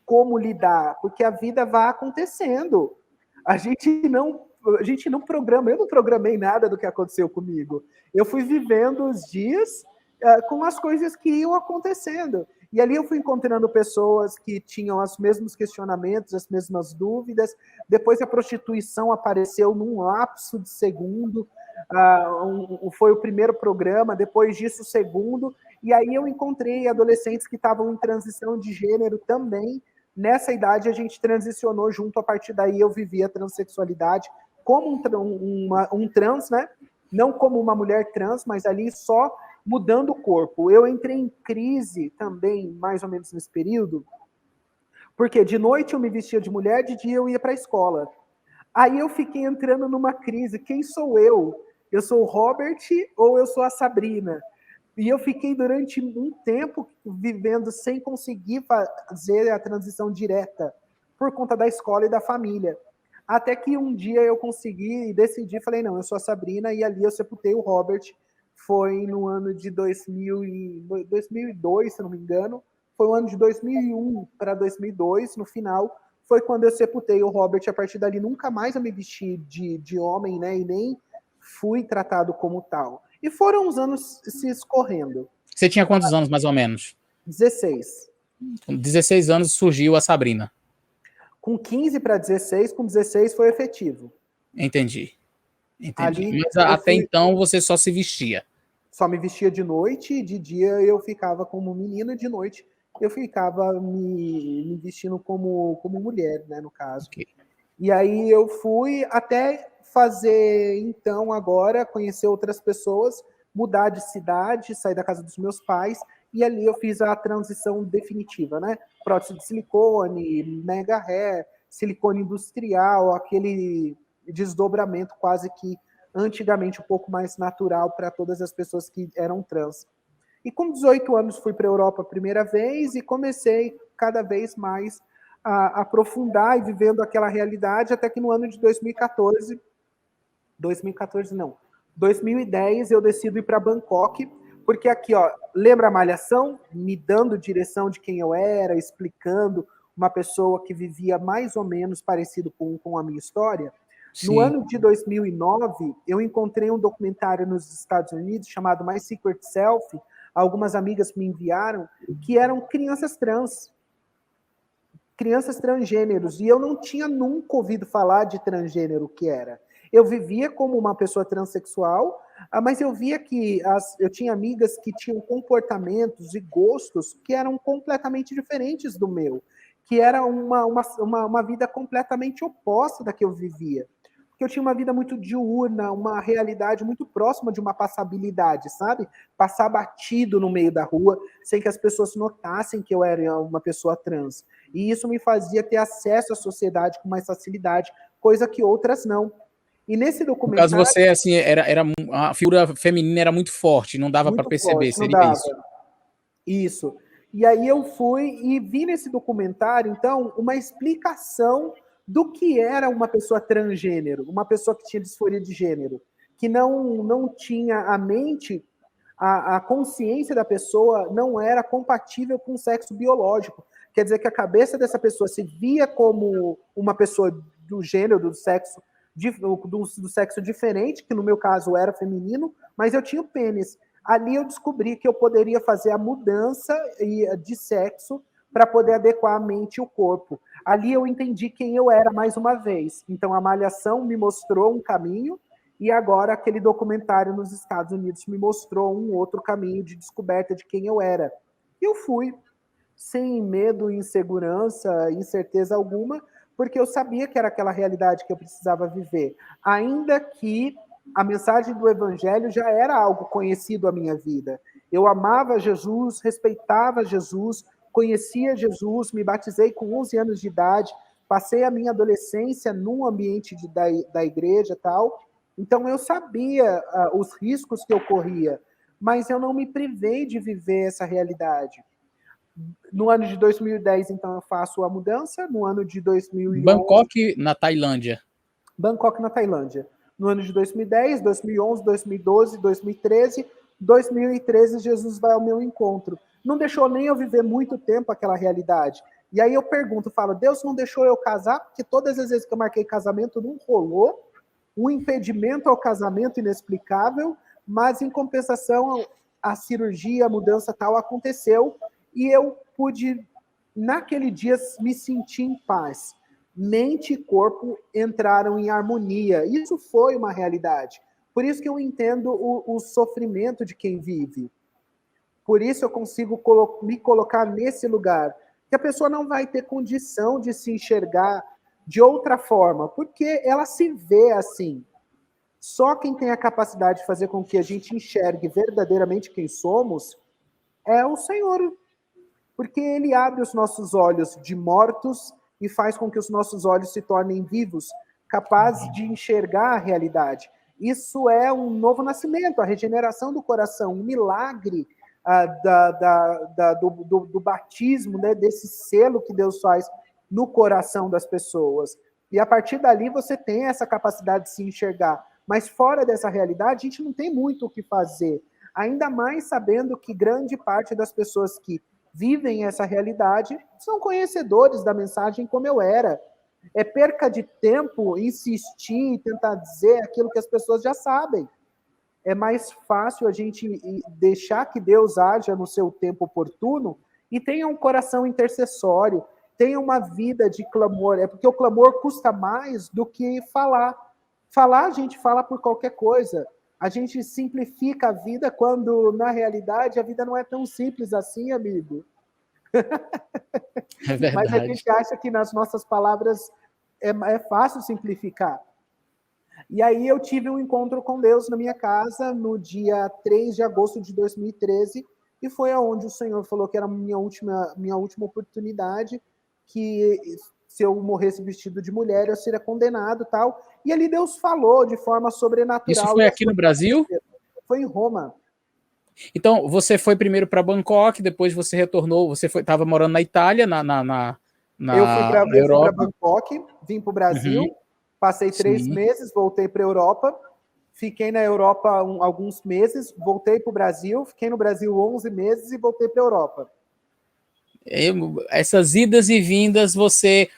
como lidar, porque a vida vai acontecendo. A gente não programa, eu não programei nada do que aconteceu comigo. Eu fui vivendo os dias com as coisas que iam acontecendo. E ali eu fui encontrando pessoas que tinham os mesmos questionamentos, as mesmas dúvidas. Depois a prostituição apareceu num lapso de segundo. Foi o primeiro programa, depois disso o segundo. E aí eu encontrei adolescentes que estavam em transição de gênero também. Nessa idade a gente transicionou junto, a partir daí eu vivi a transexualidade como um trans, né? Não como uma mulher trans, mas ali só mudando o corpo. Eu entrei em crise também, mais ou menos nesse período, porque de noite eu me vestia de mulher, de dia eu ia para a escola. Aí eu fiquei entrando numa crise. Quem sou eu? Eu sou o Robert ou eu sou a Sabrina? E eu fiquei durante um tempo vivendo sem conseguir fazer a transição direta, por conta da escola e da família. Até que um dia eu consegui e decidi, falei, não, eu sou a Sabrina, e ali eu sepultei o Robert. Foi no ano de 2002, se não me engano. Foi o ano de 2001 para 2002, no final, foi quando eu sepultei o Robert. A partir dali, nunca mais eu me vesti de homem, né? E nem fui tratado como tal. E foram os anos se escorrendo. Você tinha quantos anos, mais ou menos? 16. Com 16 anos surgiu a Sabrina. Com 15 para 16, com 16 foi efetivo. Entendi. Ali, mas até então você só se vestia. Só me vestia de noite, e de dia eu ficava como menina, de noite eu ficava me vestindo como mulher, né, no caso. Okay. E aí eu fui até fazer, então, agora, conhecer outras pessoas, mudar de cidade, sair da casa dos meus pais, e ali eu fiz a transição definitiva, né? Prótese de silicone, mega hair, silicone industrial, aquele desdobramento quase que antigamente um pouco mais natural para todas as pessoas que eram trans. E com 18 anos fui para a Europa a primeira vez e comecei cada vez mais a aprofundar e vivendo aquela realidade, até que no ano de 2010 eu decido ir para Bangkok, porque aqui, ó, lembra a Malhação? Me dando direção de quem eu era, explicando uma pessoa que vivia mais ou menos parecido com a minha história. Sim. No ano de 2009, eu encontrei um documentário nos Estados Unidos chamado My Secret Self, algumas amigas me enviaram, que eram crianças transgêneros, e eu não tinha nunca ouvido falar de transgênero, o que era. Eu vivia como uma pessoa transexual, mas eu via que eu tinha amigas que tinham comportamentos e gostos que eram completamente diferentes do meu, que era uma vida completamente oposta da que eu vivia. que eu tinha uma vida muito diurna, uma realidade muito próxima de uma passabilidade, sabe? Passar batido no meio da rua, sem que as pessoas notassem que eu era uma pessoa trans. E isso me fazia ter acesso à sociedade com mais facilidade, coisa que outras não. E nesse No caso, documentário, você, assim, a figura feminina era muito forte, não dava para muito perceber, forte, não seria dava. isso. Isso. E aí eu fui e vi nesse documentário, então, uma explicação do que era uma pessoa transgênero, uma pessoa que tinha disforia de gênero, que não tinha a mente, a consciência da pessoa não era compatível com o sexo biológico. Quer dizer que a cabeça dessa pessoa se via como uma pessoa do gênero, do sexo diferente, que no meu caso era feminino, mas eu tinha o pênis. Ali eu descobri que eu poderia fazer a mudança de sexo para poder adequar a mente e o corpo. Ali eu entendi quem eu era mais uma vez. Então a Malhação me mostrou um caminho e agora aquele documentário nos Estados Unidos me mostrou um outro caminho de descoberta de quem eu era. E eu fui, sem medo, insegurança, incerteza alguma, porque eu sabia que era aquela realidade que eu precisava viver. Ainda que a mensagem do evangelho já era algo conhecido à minha vida. Eu amava Jesus, respeitava Jesus, conhecia Jesus, me batizei com 11 anos de idade, passei a minha adolescência num ambiente da igreja e tal. Então eu sabia os riscos que eu corria, mas eu não me privei de viver essa realidade. No ano de 2010, então, eu faço a mudança. No ano de 2011... Bangkok, na Tailândia. Bangkok, na Tailândia. No ano de 2010, 2011, 2012, 2013, 2013, Jesus vai ao meu encontro. Não deixou nem eu viver muito tempo aquela realidade. E aí eu pergunto, falo, Deus não deixou eu casar? Porque todas as vezes que eu marquei casamento não rolou. Um impedimento ao casamento inexplicável, mas em compensação a cirurgia, a mudança tal aconteceu e eu pude, naquele dia, me sentir em paz. Mente e corpo entraram em harmonia. Isso foi uma realidade. Por isso que eu entendo o sofrimento de quem vive. Por isso eu consigo me colocar nesse lugar. Que a pessoa não vai ter condição de se enxergar de outra forma, porque ela se vê assim. Só quem tem a capacidade de fazer com que a gente enxergue verdadeiramente quem somos é o Senhor. Porque ele abre os nossos olhos de mortos e faz com que os nossos olhos se tornem vivos, capazes de enxergar a realidade. Isso é um novo nascimento, a regeneração do coração, um milagre do batismo, né, desse selo que Deus faz no coração das pessoas. E a partir dali você tem essa capacidade de se enxergar. Mas fora dessa realidade, a gente não tem muito o que fazer. Ainda mais sabendo que grande parte das pessoas que vivem essa realidade são conhecedores da mensagem como eu era. É perca de tempo insistir e tentar dizer aquilo que as pessoas já sabem. É mais fácil a gente deixar que Deus haja no seu tempo oportuno e tenha um coração intercessório, tenha uma vida de clamor. É porque o clamor custa mais do que falar. Falar, a gente fala por qualquer coisa. A gente simplifica a vida quando, na realidade, a vida não é tão simples assim, amigo. É verdade. Mas a gente acha que nas nossas palavras é fácil simplificar. E aí eu tive um encontro com Deus na minha casa no dia 3 de agosto de 2013, e foi aonde o Senhor falou que era a minha última oportunidade, que se eu morresse vestido de mulher, eu seria condenado e tal. E ali Deus falou de forma sobrenatural. Isso foi aqui no Brasil? Foi em Roma. Então, você foi primeiro para Bangkok, depois você retornou, você estava morando na Itália, na eu fui para Bangkok, vim para o Brasil, passei 3 meses, voltei para a Europa, fiquei na Europa alguns meses, voltei para o Brasil, fiquei no Brasil 11 meses e voltei para a Europa. Essas idas e vindas, você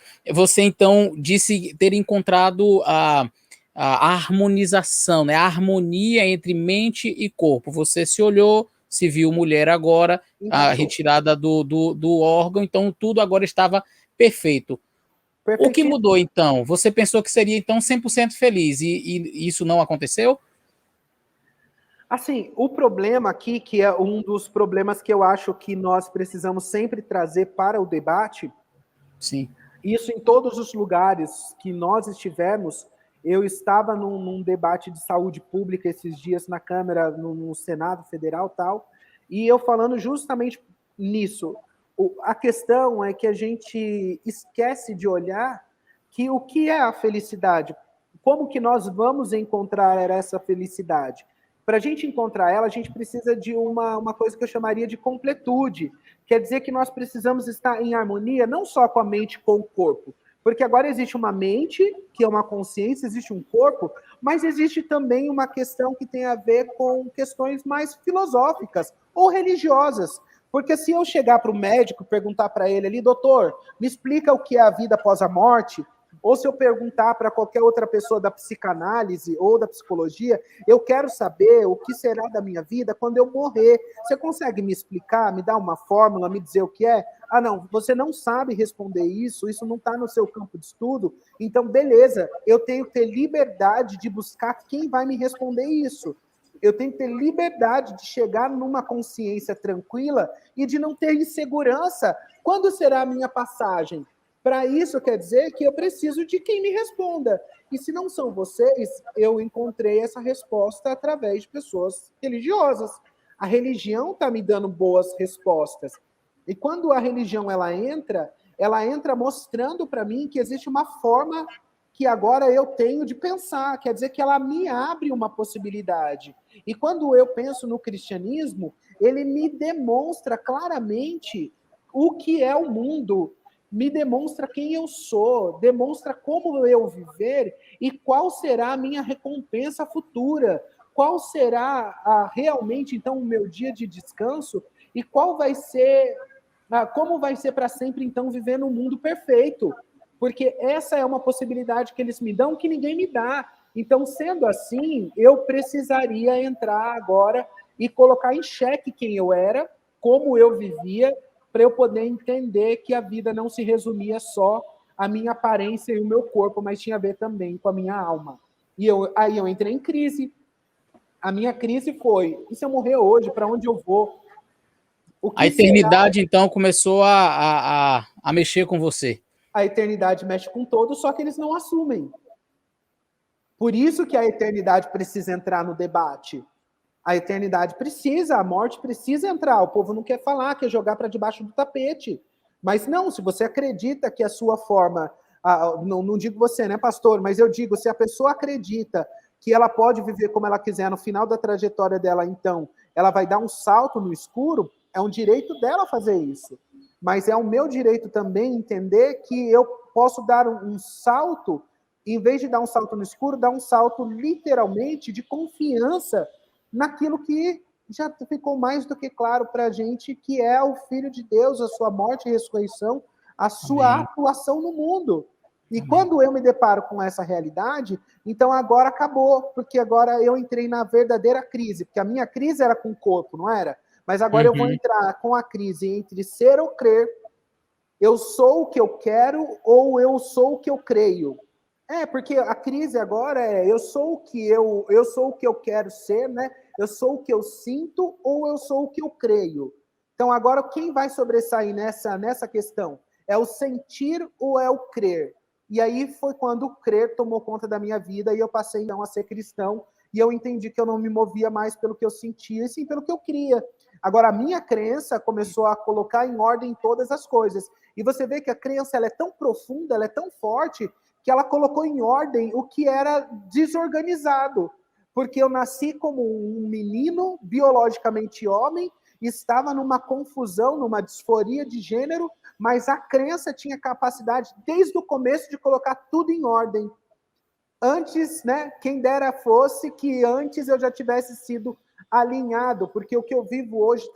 então disse ter encontrado a harmonização, né? A harmonia entre mente e corpo. Você se olhou, se viu mulher agora, a retirada do órgão, então tudo agora estava perfeito. O que mudou então? Você pensou que seria então 100% feliz e isso não aconteceu? Assim, o problema aqui, que é um dos problemas que eu acho que nós precisamos sempre trazer para o debate, sim, isso em todos os lugares que nós estivermos, Eu estava num debate de saúde pública esses dias na Câmara, no Senado Federal e tal, e eu falando justamente nisso. A questão é que a gente esquece de olhar que o que é a felicidade, como que nós vamos encontrar essa felicidade. Para a gente encontrar ela, a gente precisa de uma coisa que eu chamaria de completude. Quer dizer que nós precisamos estar em harmonia não só com a mente, com o corpo. Porque agora existe uma mente, que é uma consciência, existe um corpo, mas existe também uma questão que tem a ver com questões mais filosóficas ou religiosas. Porque se eu chegar para o médico e perguntar para ele ali, doutor, me explica o que é a vida após a morte, ou se eu perguntar para qualquer outra pessoa da psicanálise ou da psicologia, eu quero saber o que será da minha vida quando eu morrer. Você consegue me explicar, me dar uma fórmula, me dizer o que é? Ah, não, você não sabe responder isso, isso não está no seu campo de estudo, então beleza, eu tenho que ter liberdade de buscar quem vai me responder isso. Eu tenho que ter liberdade de chegar numa consciência tranquila e de não ter insegurança. Quando será a minha passagem? Para isso, quer dizer que eu preciso de quem me responda. E se não são vocês, eu encontrei essa resposta através de pessoas religiosas. A religião está me dando boas respostas. E quando a religião ela entra mostrando para mim que existe uma forma que agora eu tenho de pensar, quer dizer que ela me abre uma possibilidade. E quando eu penso no cristianismo, ele me demonstra claramente o que é o mundo, me demonstra quem eu sou, demonstra como eu viver e qual será a minha recompensa futura, qual será realmente, então, o meu dia de descanso e qual vai ser, como vai ser para sempre, então, viver no mundo perfeito. Porque essa é uma possibilidade que eles me dão que ninguém me dá. Então, sendo assim, eu precisaria entrar agora e colocar em xeque quem eu era, como eu vivia, para eu poder entender que a vida não se resumia só à minha aparência e o meu corpo, mas tinha a ver também com a minha alma. E aí eu entrei em crise. A minha crise foi, e se eu morrer hoje, para onde eu vou? O A que será? eternidade, então, começou a mexer com você. A eternidade mexe com todos, só que eles não assumem. Por isso que a eternidade precisa entrar no debate. A eternidade precisa, a morte precisa entrar. O povo não quer falar, quer jogar para debaixo do tapete. Mas não, se você acredita que a sua forma, não digo você, né, pastor, mas eu digo, se a pessoa acredita que ela pode viver como ela quiser no final da trajetória dela, então, ela vai dar um salto no escuro, é um direito dela fazer isso. Mas é o meu direito também entender que eu posso dar um salto, em vez de dar um salto no escuro, dar um salto literalmente de confiança naquilo que já ficou mais do que claro para a gente, que é o Filho de Deus, a sua morte e ressurreição, a sua Amém. atuação no mundo. E Amém. quando eu me deparo com essa realidade, então agora acabou, porque agora eu entrei na verdadeira crise, porque a minha crise era com o corpo, não era? Mas agora eu vou entrar com a crise entre ser ou crer, eu sou o que eu quero ou eu sou o que eu creio. Porque a crise agora é eu sou o que eu quero ser, né? Eu sou o que eu sinto ou eu sou o que eu creio. Então agora quem vai sobressair nessa questão? É o sentir ou é o crer? E aí foi quando o crer tomou conta da minha vida e eu passei então a ser cristão e eu entendi que eu não me movia mais pelo que eu sentia, e sim pelo que eu cria. Agora a minha crença começou a colocar em ordem todas as coisas. E você vê que a crença ela é tão profunda, ela é tão forte que ela colocou em ordem o que era desorganizado. Porque eu nasci como um menino, biologicamente homem, estava numa confusão, numa disforia de gênero, mas a crença tinha capacidade, desde o começo, de colocar tudo em ordem. Antes, né, quem dera fosse que antes eu já tivesse sido alinhado, porque o que eu vivo hoje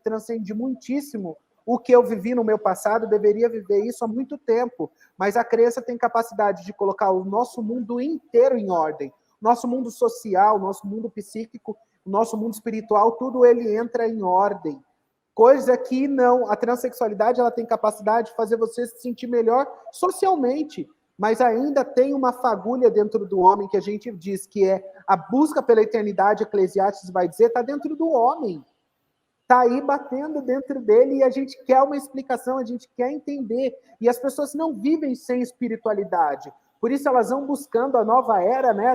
transcende muitíssimo o que eu vivi no meu passado, deveria viver isso há muito tempo, mas a crença tem capacidade de colocar o nosso mundo inteiro em ordem. Nosso mundo social, nosso mundo psíquico, nosso mundo espiritual, tudo ele entra em ordem. Coisa que não, a transexualidade ela tem capacidade de fazer você se sentir melhor socialmente, mas ainda tem uma fagulha dentro do homem que a gente diz que é a busca pela eternidade, Eclesiastes vai dizer, está dentro do homem. Está aí batendo dentro dele e a gente quer uma explicação, a gente quer entender. E as pessoas não vivem sem espiritualidade. Por isso elas vão buscando a nova era, né?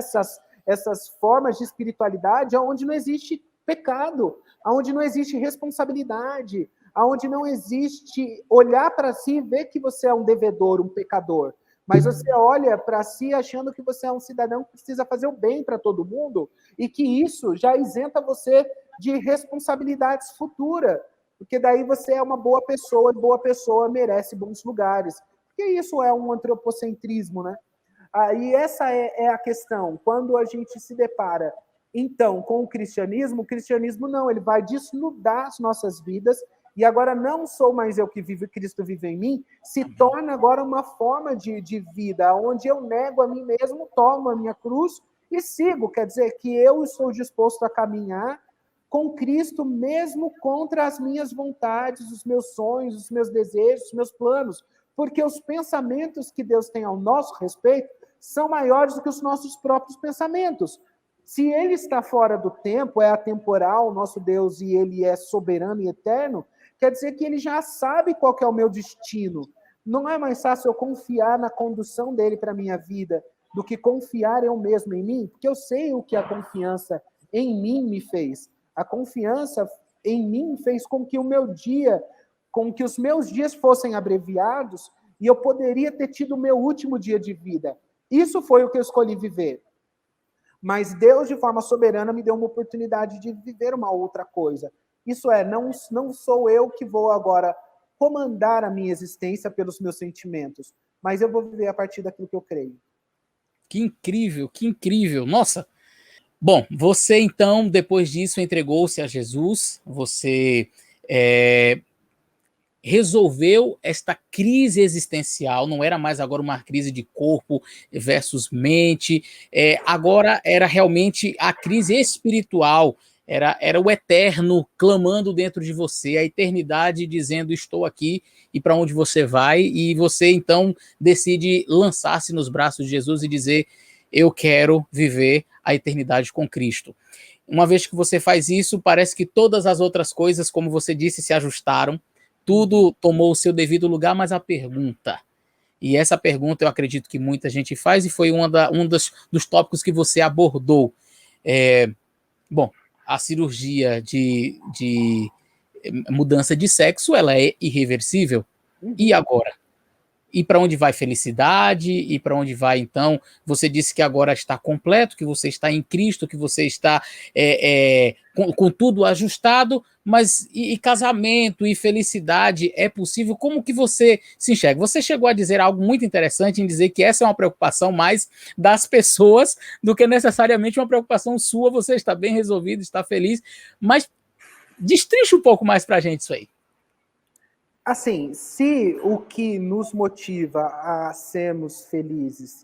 Essas formas de espiritualidade onde não existe pecado, onde não existe responsabilidade, onde não existe olhar para si e ver que você é um devedor, um pecador. Mas você olha para si achando que você é um cidadão que precisa fazer o bem para todo mundo e que isso já isenta você de responsabilidades futuras, porque daí você é uma boa pessoa, e boa pessoa merece bons lugares. Porque isso é um antropocentrismo, né? E essa é a questão. Quando a gente se depara, então, com o cristianismo não, ele vai desnudar as nossas vidas, e agora não sou mais eu que vivo, Cristo vive em mim, se torna agora uma forma de vida, onde eu nego a mim mesmo, tomo a minha cruz e sigo. Quer dizer, que eu estou disposto a caminhar com Cristo, mesmo contra as minhas vontades, os meus sonhos, os meus desejos, os meus planos, porque os pensamentos que Deus tem ao nosso respeito são maiores do que os nossos próprios pensamentos. Se ele está fora do tempo, é atemporal, nosso Deus, e ele é soberano e eterno, quer dizer que ele já sabe qual que é o meu destino. Não é mais fácil eu confiar na condução dele para a minha vida do que confiar eu mesmo em mim? Porque eu sei o que a confiança em mim me fez. A confiança em mim fez com que o meu dia, com que os meus dias fossem abreviados e eu poderia ter tido o meu último dia de vida. Isso foi o que eu escolhi viver. Mas Deus, de forma soberana, me deu uma oportunidade de viver uma outra coisa. Isso é, não sou eu que vou agora comandar a minha existência pelos meus sentimentos, mas eu vou viver a partir daquilo que eu creio. Que incrível, que incrível. Nossa! Bom, você então, depois disso, entregou-se a Jesus, você resolveu esta crise existencial, não era mais agora uma crise de corpo versus mente, agora era realmente a crise espiritual, era o eterno clamando dentro de você, a eternidade dizendo estou aqui e para onde você vai, e você então decide lançar-se nos braços de Jesus e dizer eu quero viver a eternidade com Cristo. Uma vez que você faz isso, parece que todas as outras coisas, como você disse, se ajustaram, tudo tomou o seu devido lugar, mas a pergunta, e essa pergunta eu acredito que muita gente faz, e foi dos tópicos que você abordou. Bom, a cirurgia de mudança de sexo, ela é irreversível. E agora? E para onde vai felicidade? E para onde vai, então? Você disse que agora está completo, que você está em Cristo, que você está com tudo ajustado, mas e casamento e felicidade é possível? Como que você se enxerga? Você chegou a dizer algo muito interessante em dizer que essa é uma preocupação mais das pessoas do que necessariamente uma preocupação sua. Você está bem resolvido, está feliz, mas destrincha um pouco mais para a gente isso aí. Assim, se o que nos motiva a sermos felizes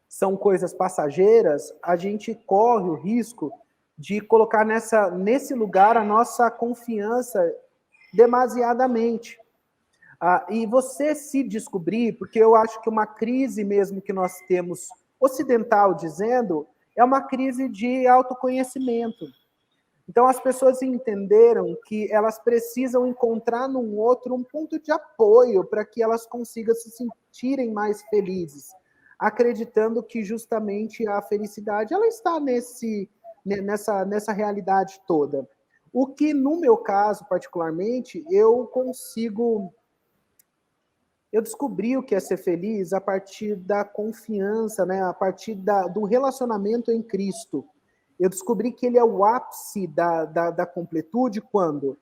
são coisas passageiras, a gente corre o risco de colocar nesse lugar a nossa confiança demasiadamente. E você se descobrir, porque eu acho que uma crise mesmo que nós temos, ocidental dizendo, é uma crise de autoconhecimento. Então, as pessoas entenderam que elas precisam encontrar num outro um ponto de apoio para que elas consigam se sentirem mais felizes, acreditando que justamente a felicidade ela está nessa realidade toda. O que, no meu caso, particularmente, eu descobri o que é ser feliz a partir da confiança, né? A partir do relacionamento em Cristo. Eu descobri que ele é o ápice da completude quando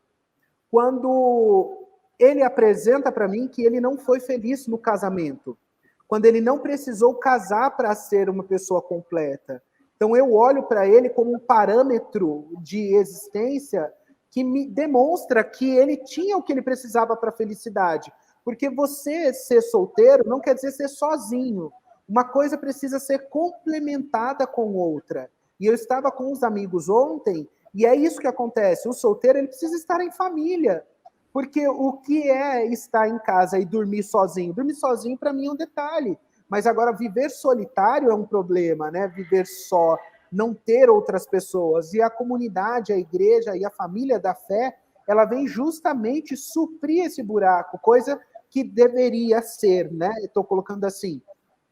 ele apresenta para mim que ele não foi feliz no casamento, quando ele não precisou casar para ser uma pessoa completa. Então eu olho para ele como um parâmetro de existência que me demonstra que ele tinha o que ele precisava para a felicidade. Porque você ser solteiro não quer dizer ser sozinho. Uma coisa precisa ser complementada com outra. E eu estava com uns amigos ontem, e é isso que acontece. O solteiro ele precisa estar em família. Porque o que é estar em casa e dormir sozinho? Dormir sozinho, para mim, é um detalhe. Mas agora, viver solitário é um problema, né? Viver só, não ter outras pessoas. E a comunidade, a igreja e a família da fé, ela vem justamente suprir esse buraco, coisa que deveria ser, né? Estou colocando assim.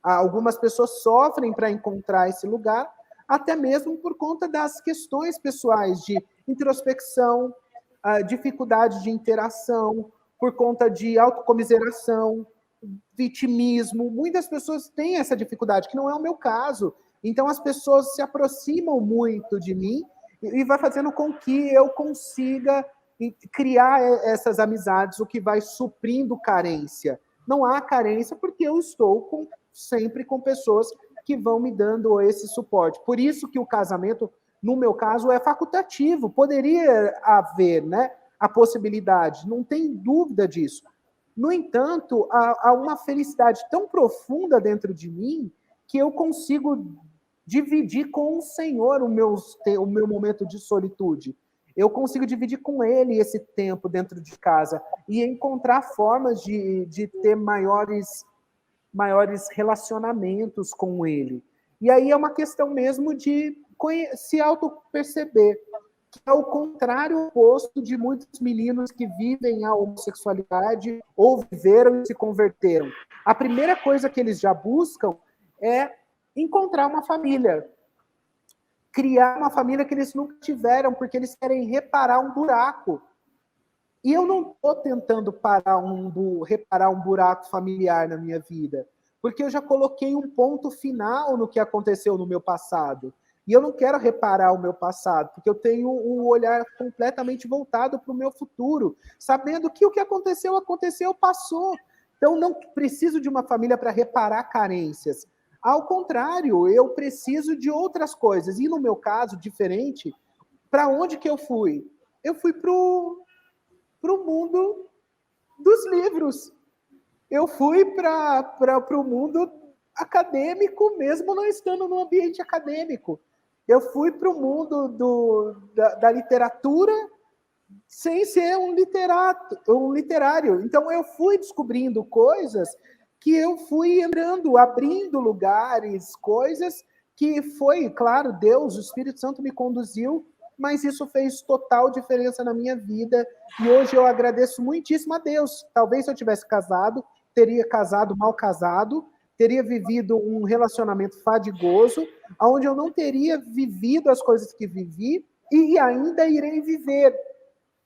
Algumas pessoas sofrem para encontrar esse lugar, até mesmo por conta das questões pessoais de introspecção, dificuldade de interação, por conta de autocomiseração, vitimismo. Muitas pessoas têm essa dificuldade, que não é o meu caso. Então, as pessoas se aproximam muito de mim e vai fazendo com que eu consiga criar essas amizades, o que vai suprindo carência. Não há carência porque eu estou sempre com pessoas que vão me dando esse suporte. Por isso que o casamento, no meu caso, é facultativo. Poderia haver, né, a possibilidade, não tem dúvida disso. No entanto, há uma felicidade tão profunda dentro de mim que eu consigo dividir com o Senhor o meu momento de solitude. Eu consigo dividir com Ele esse tempo dentro de casa e encontrar formas de ter maiores relacionamentos com Ele. E aí é uma questão mesmo de se auto-perceber, que é o contrário oposto de muitos meninos que vivem a homossexualidade ou viveram e se converteram. A primeira coisa que eles já buscam é encontrar uma família, criar uma família que eles nunca tiveram, porque eles querem reparar um buraco. E eu não estou tentando reparar um buraco familiar na minha vida, porque eu já coloquei um ponto final no que aconteceu no meu passado. E eu não quero reparar o meu passado, porque eu tenho um olhar completamente voltado para o meu futuro, sabendo que o que aconteceu, passou. Então, não preciso de uma família para reparar carências. Ao contrário, eu preciso de outras coisas. E no meu caso, diferente, para onde que eu fui? Eu fui para o mundo dos livros. Eu fui para o mundo acadêmico, mesmo não estando no ambiente acadêmico. Eu fui para o mundo da literatura sem ser um literário. Então, eu fui descobrindo coisas que eu fui entrando, abrindo lugares, coisas que foi, claro, Deus, o Espírito Santo me conduziu, mas isso fez total diferença na minha vida. E hoje eu agradeço muitíssimo a Deus. Talvez se eu tivesse casado, teria casado mal casado, teria vivido um relacionamento fadigoso, onde eu não teria vivido as coisas que vivi e ainda irei viver,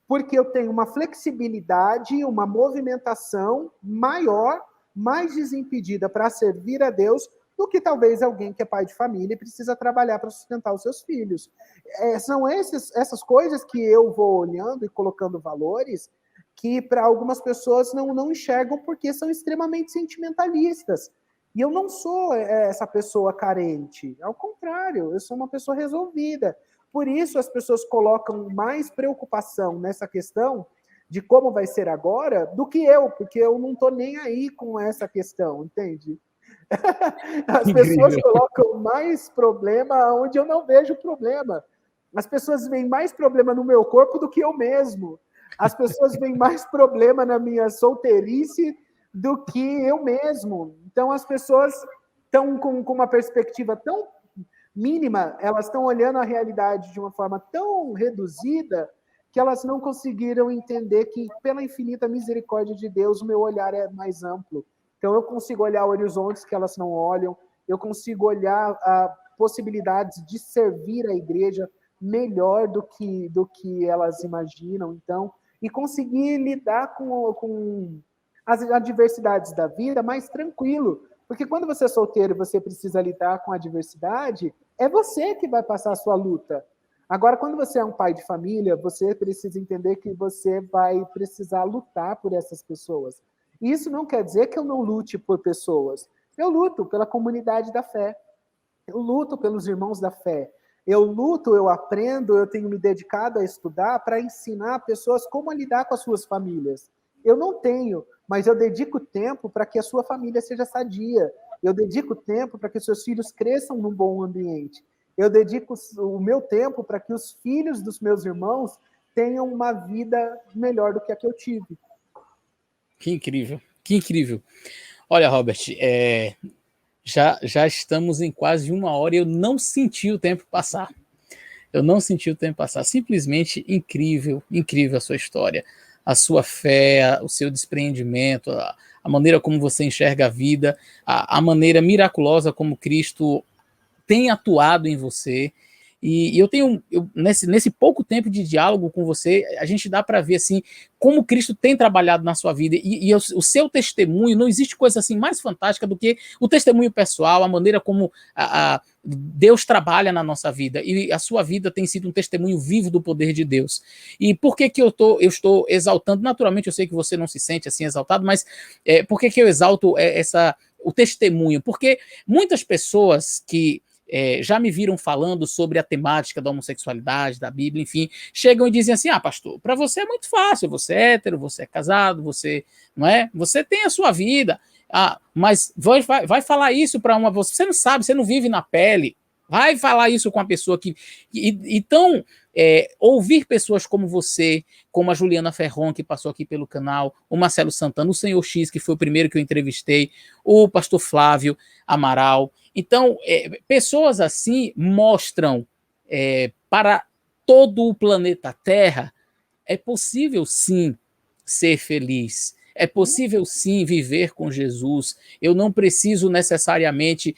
porque eu tenho uma flexibilidade, uma movimentação maior, mais desimpedida para servir a Deus do que talvez alguém que é pai de família e precisa trabalhar para sustentar os seus filhos. São essas coisas que eu vou olhando e colocando valores que para algumas pessoas não enxergam porque são extremamente sentimentalistas. E eu não sou essa pessoa carente. Ao contrário, eu sou uma pessoa resolvida. Por isso as pessoas colocam mais preocupação nessa questão de como vai ser agora do que eu, porque eu não estou nem aí com essa questão, entende? As pessoas colocam mais problema onde eu não vejo problema. As pessoas veem mais problema no meu corpo do que eu mesmo. As pessoas veem mais problema na minha solteirice do que eu mesmo. Então, as pessoas estão com uma perspectiva tão mínima, elas estão olhando a realidade de uma forma tão reduzida que elas não conseguiram entender que, pela infinita misericórdia de Deus, o meu olhar é mais amplo. Então, eu consigo olhar horizontes que elas não olham, eu consigo olhar possibilidades de servir a igreja melhor do que elas imaginam. Então, e conseguir lidar com as adversidades da vida mais tranquilo. Porque quando você é solteiro e você precisa lidar com a adversidade, é você que vai passar a sua luta. Agora, quando você é um pai de família, você precisa entender que você vai precisar lutar por essas pessoas. E isso não quer dizer que eu não lute por pessoas. Eu luto pela comunidade da fé. Eu luto pelos irmãos da fé. Eu luto, eu aprendo, eu tenho me dedicado a estudar para ensinar pessoas como lidar com as suas famílias. Eu não tenho, mas eu dedico tempo para que a sua família seja sadia. Eu dedico tempo para que os seus filhos cresçam num bom ambiente. Eu dedico o meu tempo para que os filhos dos meus irmãos tenham uma vida melhor do que a que eu tive. Que incrível, que incrível. Olha, Robert, já estamos em quase 1 hora e eu não senti o tempo passar. Eu não senti o tempo passar. Simplesmente incrível, incrível a sua história. A sua fé, o seu despreendimento, a maneira como você enxerga a vida, a maneira miraculosa como Cristo tem atuado em você. E nesse pouco tempo de diálogo com você, a gente dá para ver assim como Cristo tem trabalhado na sua vida. E o seu testemunho, não existe coisa assim mais fantástica do que o testemunho pessoal, a maneira como Deus trabalha na nossa vida. E a sua vida tem sido um testemunho vivo do poder de Deus. E por que eu estou exaltando? Naturalmente, eu sei que você não se sente assim exaltado, mas por que eu exalto o testemunho? Porque muitas pessoas que já me viram falando sobre a temática da homossexualidade, da Bíblia, enfim, chegam e dizem assim: pastor, para você é muito fácil, você é hétero, você é casado, você não é? Você tem a sua vida, mas vai falar isso para você não sabe, você não vive na pele, vai falar isso com a pessoa que... Então, ouvir pessoas como você, como a Juliana Ferron, que passou aqui pelo canal, o Marcelo Santana, o Senhor X, que foi o primeiro que eu entrevistei, o pastor Flávio Amaral. Então, pessoas assim mostram para todo o planeta Terra, é possível sim ser feliz, é possível sim viver com Jesus. Eu não preciso necessariamente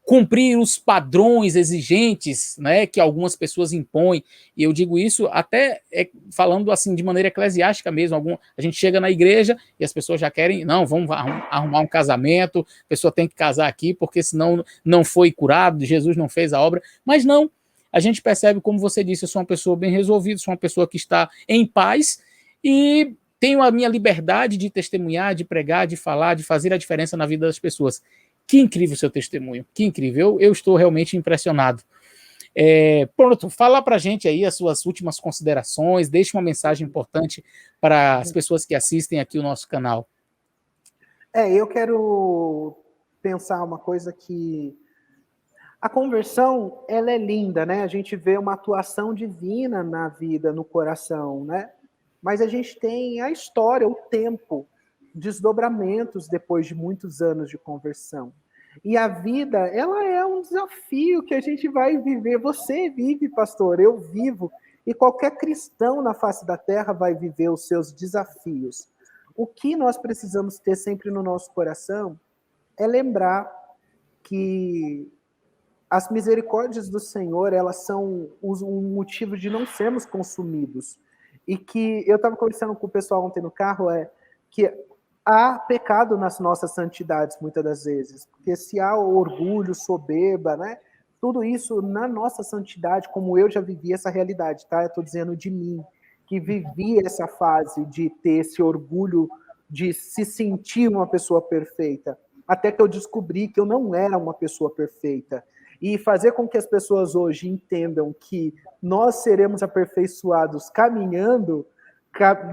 cumprir os padrões exigentes, né, que algumas pessoas impõem. E eu digo isso até falando assim de maneira eclesiástica mesmo. A gente chega na igreja e as pessoas já querem, não, vamos arrumar um casamento, a pessoa tem que casar aqui porque senão não foi curado, Jesus não fez a obra. Mas não, a gente percebe, como você disse, eu sou uma pessoa bem resolvida, sou uma pessoa que está em paz e tenho a minha liberdade de testemunhar, de pregar, de falar, de fazer a diferença na vida das pessoas. Que incrível o seu testemunho, que incrível, eu estou realmente impressionado. Pronto, fala para a gente aí as suas últimas considerações, deixe uma mensagem importante para as pessoas que assistem aqui o nosso canal. Eu quero pensar uma coisa que... A conversão, ela é linda, né? A gente vê uma atuação divina na vida, no coração, né? Mas a gente tem a história, o tempo, desdobramentos depois de muitos anos de conversão. E a vida, ela é um desafio que a gente vai viver. Você vive, pastor, eu vivo, e qualquer cristão na face da terra vai viver os seus desafios. O que nós precisamos ter sempre no nosso coração é lembrar que as misericórdias do Senhor, elas são um motivo de não sermos consumidos. E que eu estava conversando com o pessoal ontem no carro, que há pecado nas nossas santidades, muitas das vezes. Porque se há orgulho, soberba, né? Tudo isso na nossa santidade, como eu já vivi essa realidade, tá? Eu estou dizendo de mim, que vivi essa fase de ter esse orgulho, de se sentir uma pessoa perfeita. Até que eu descobri que eu não era uma pessoa perfeita. E fazer com que as pessoas hoje entendam que nós seremos aperfeiçoados caminhando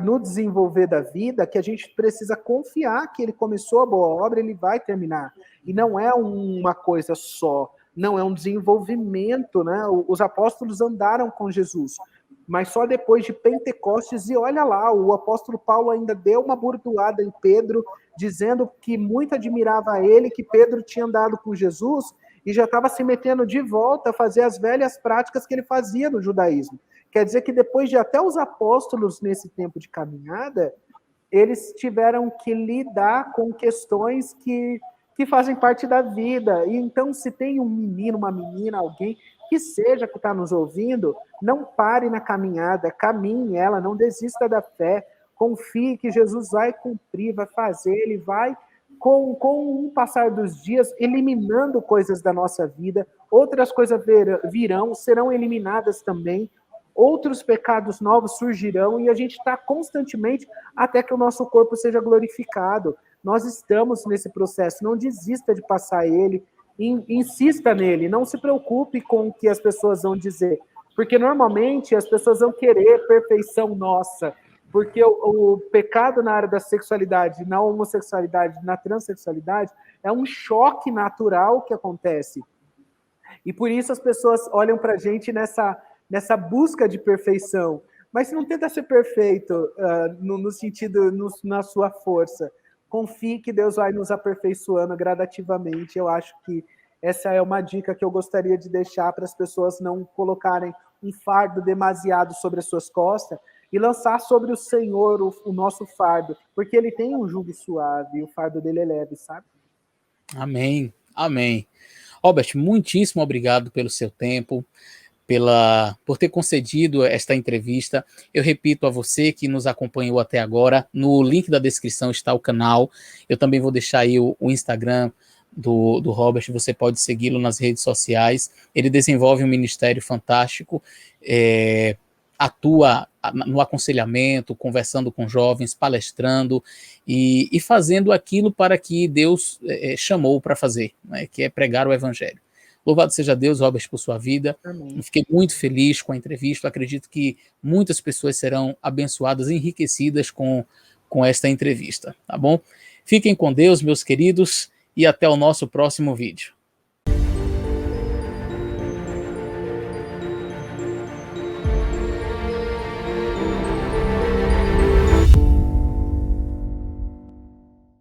no desenvolver da vida, que a gente precisa confiar que ele começou a boa obra, ele vai terminar. E não é uma coisa só, não é um desenvolvimento, né? Os apóstolos andaram com Jesus, mas só depois de Pentecostes, e olha lá, o apóstolo Paulo ainda deu uma burdoada em Pedro, dizendo que muito admirava ele, que Pedro tinha andado com Jesus, e já estava se metendo de volta a fazer as velhas práticas que ele fazia no judaísmo. Quer dizer que depois de até os apóstolos, nesse tempo de caminhada, eles tiveram que lidar com questões que fazem parte da vida. E então, se tem um menino, uma menina, alguém que seja que está nos ouvindo, não pare na caminhada, caminhe ela, não desista da fé, confie que Jesus vai cumprir, vai fazer, ele vai... Com o passar dos dias, eliminando coisas da nossa vida, outras coisas virão, serão eliminadas também, outros pecados novos surgirão, e a gente está constantemente até que o nosso corpo seja glorificado. Nós estamos nesse processo, não desista de passar ele, insista nele, não se preocupe com o que as pessoas vão dizer, porque normalmente as pessoas vão querer perfeição nossa, porque o pecado na área da sexualidade, na homossexualidade, na transexualidade, é um choque natural que acontece. E por isso as pessoas olham para a gente nessa busca de perfeição. Mas não tenta ser perfeito no sentido, na sua força. Confie que Deus vai nos aperfeiçoando gradativamente. Eu acho que essa é uma dica que eu gostaria de deixar para as pessoas não colocarem um fardo demasiado sobre as suas costas, e lançar sobre o Senhor o nosso fardo, porque ele tem um jugo suave e o fardo dele é leve, sabe? Amém, amém. Robert, muitíssimo obrigado pelo seu tempo, por ter concedido esta entrevista. Eu repito a você que nos acompanhou até agora, no link da descrição está o canal. Eu também vou deixar aí o Instagram do Robert, você pode segui-lo nas redes sociais. Ele desenvolve um ministério fantástico, atua no aconselhamento, conversando com jovens, palestrando e fazendo aquilo para que Deus chamou para fazer, né, que é pregar o evangelho. Louvado seja Deus, Robert, por sua vida. Amém. Fiquei muito feliz com a entrevista. Acredito que muitas pessoas serão abençoadas, enriquecidas com esta entrevista, tá bom? Fiquem com Deus, meus queridos, e até o nosso próximo vídeo.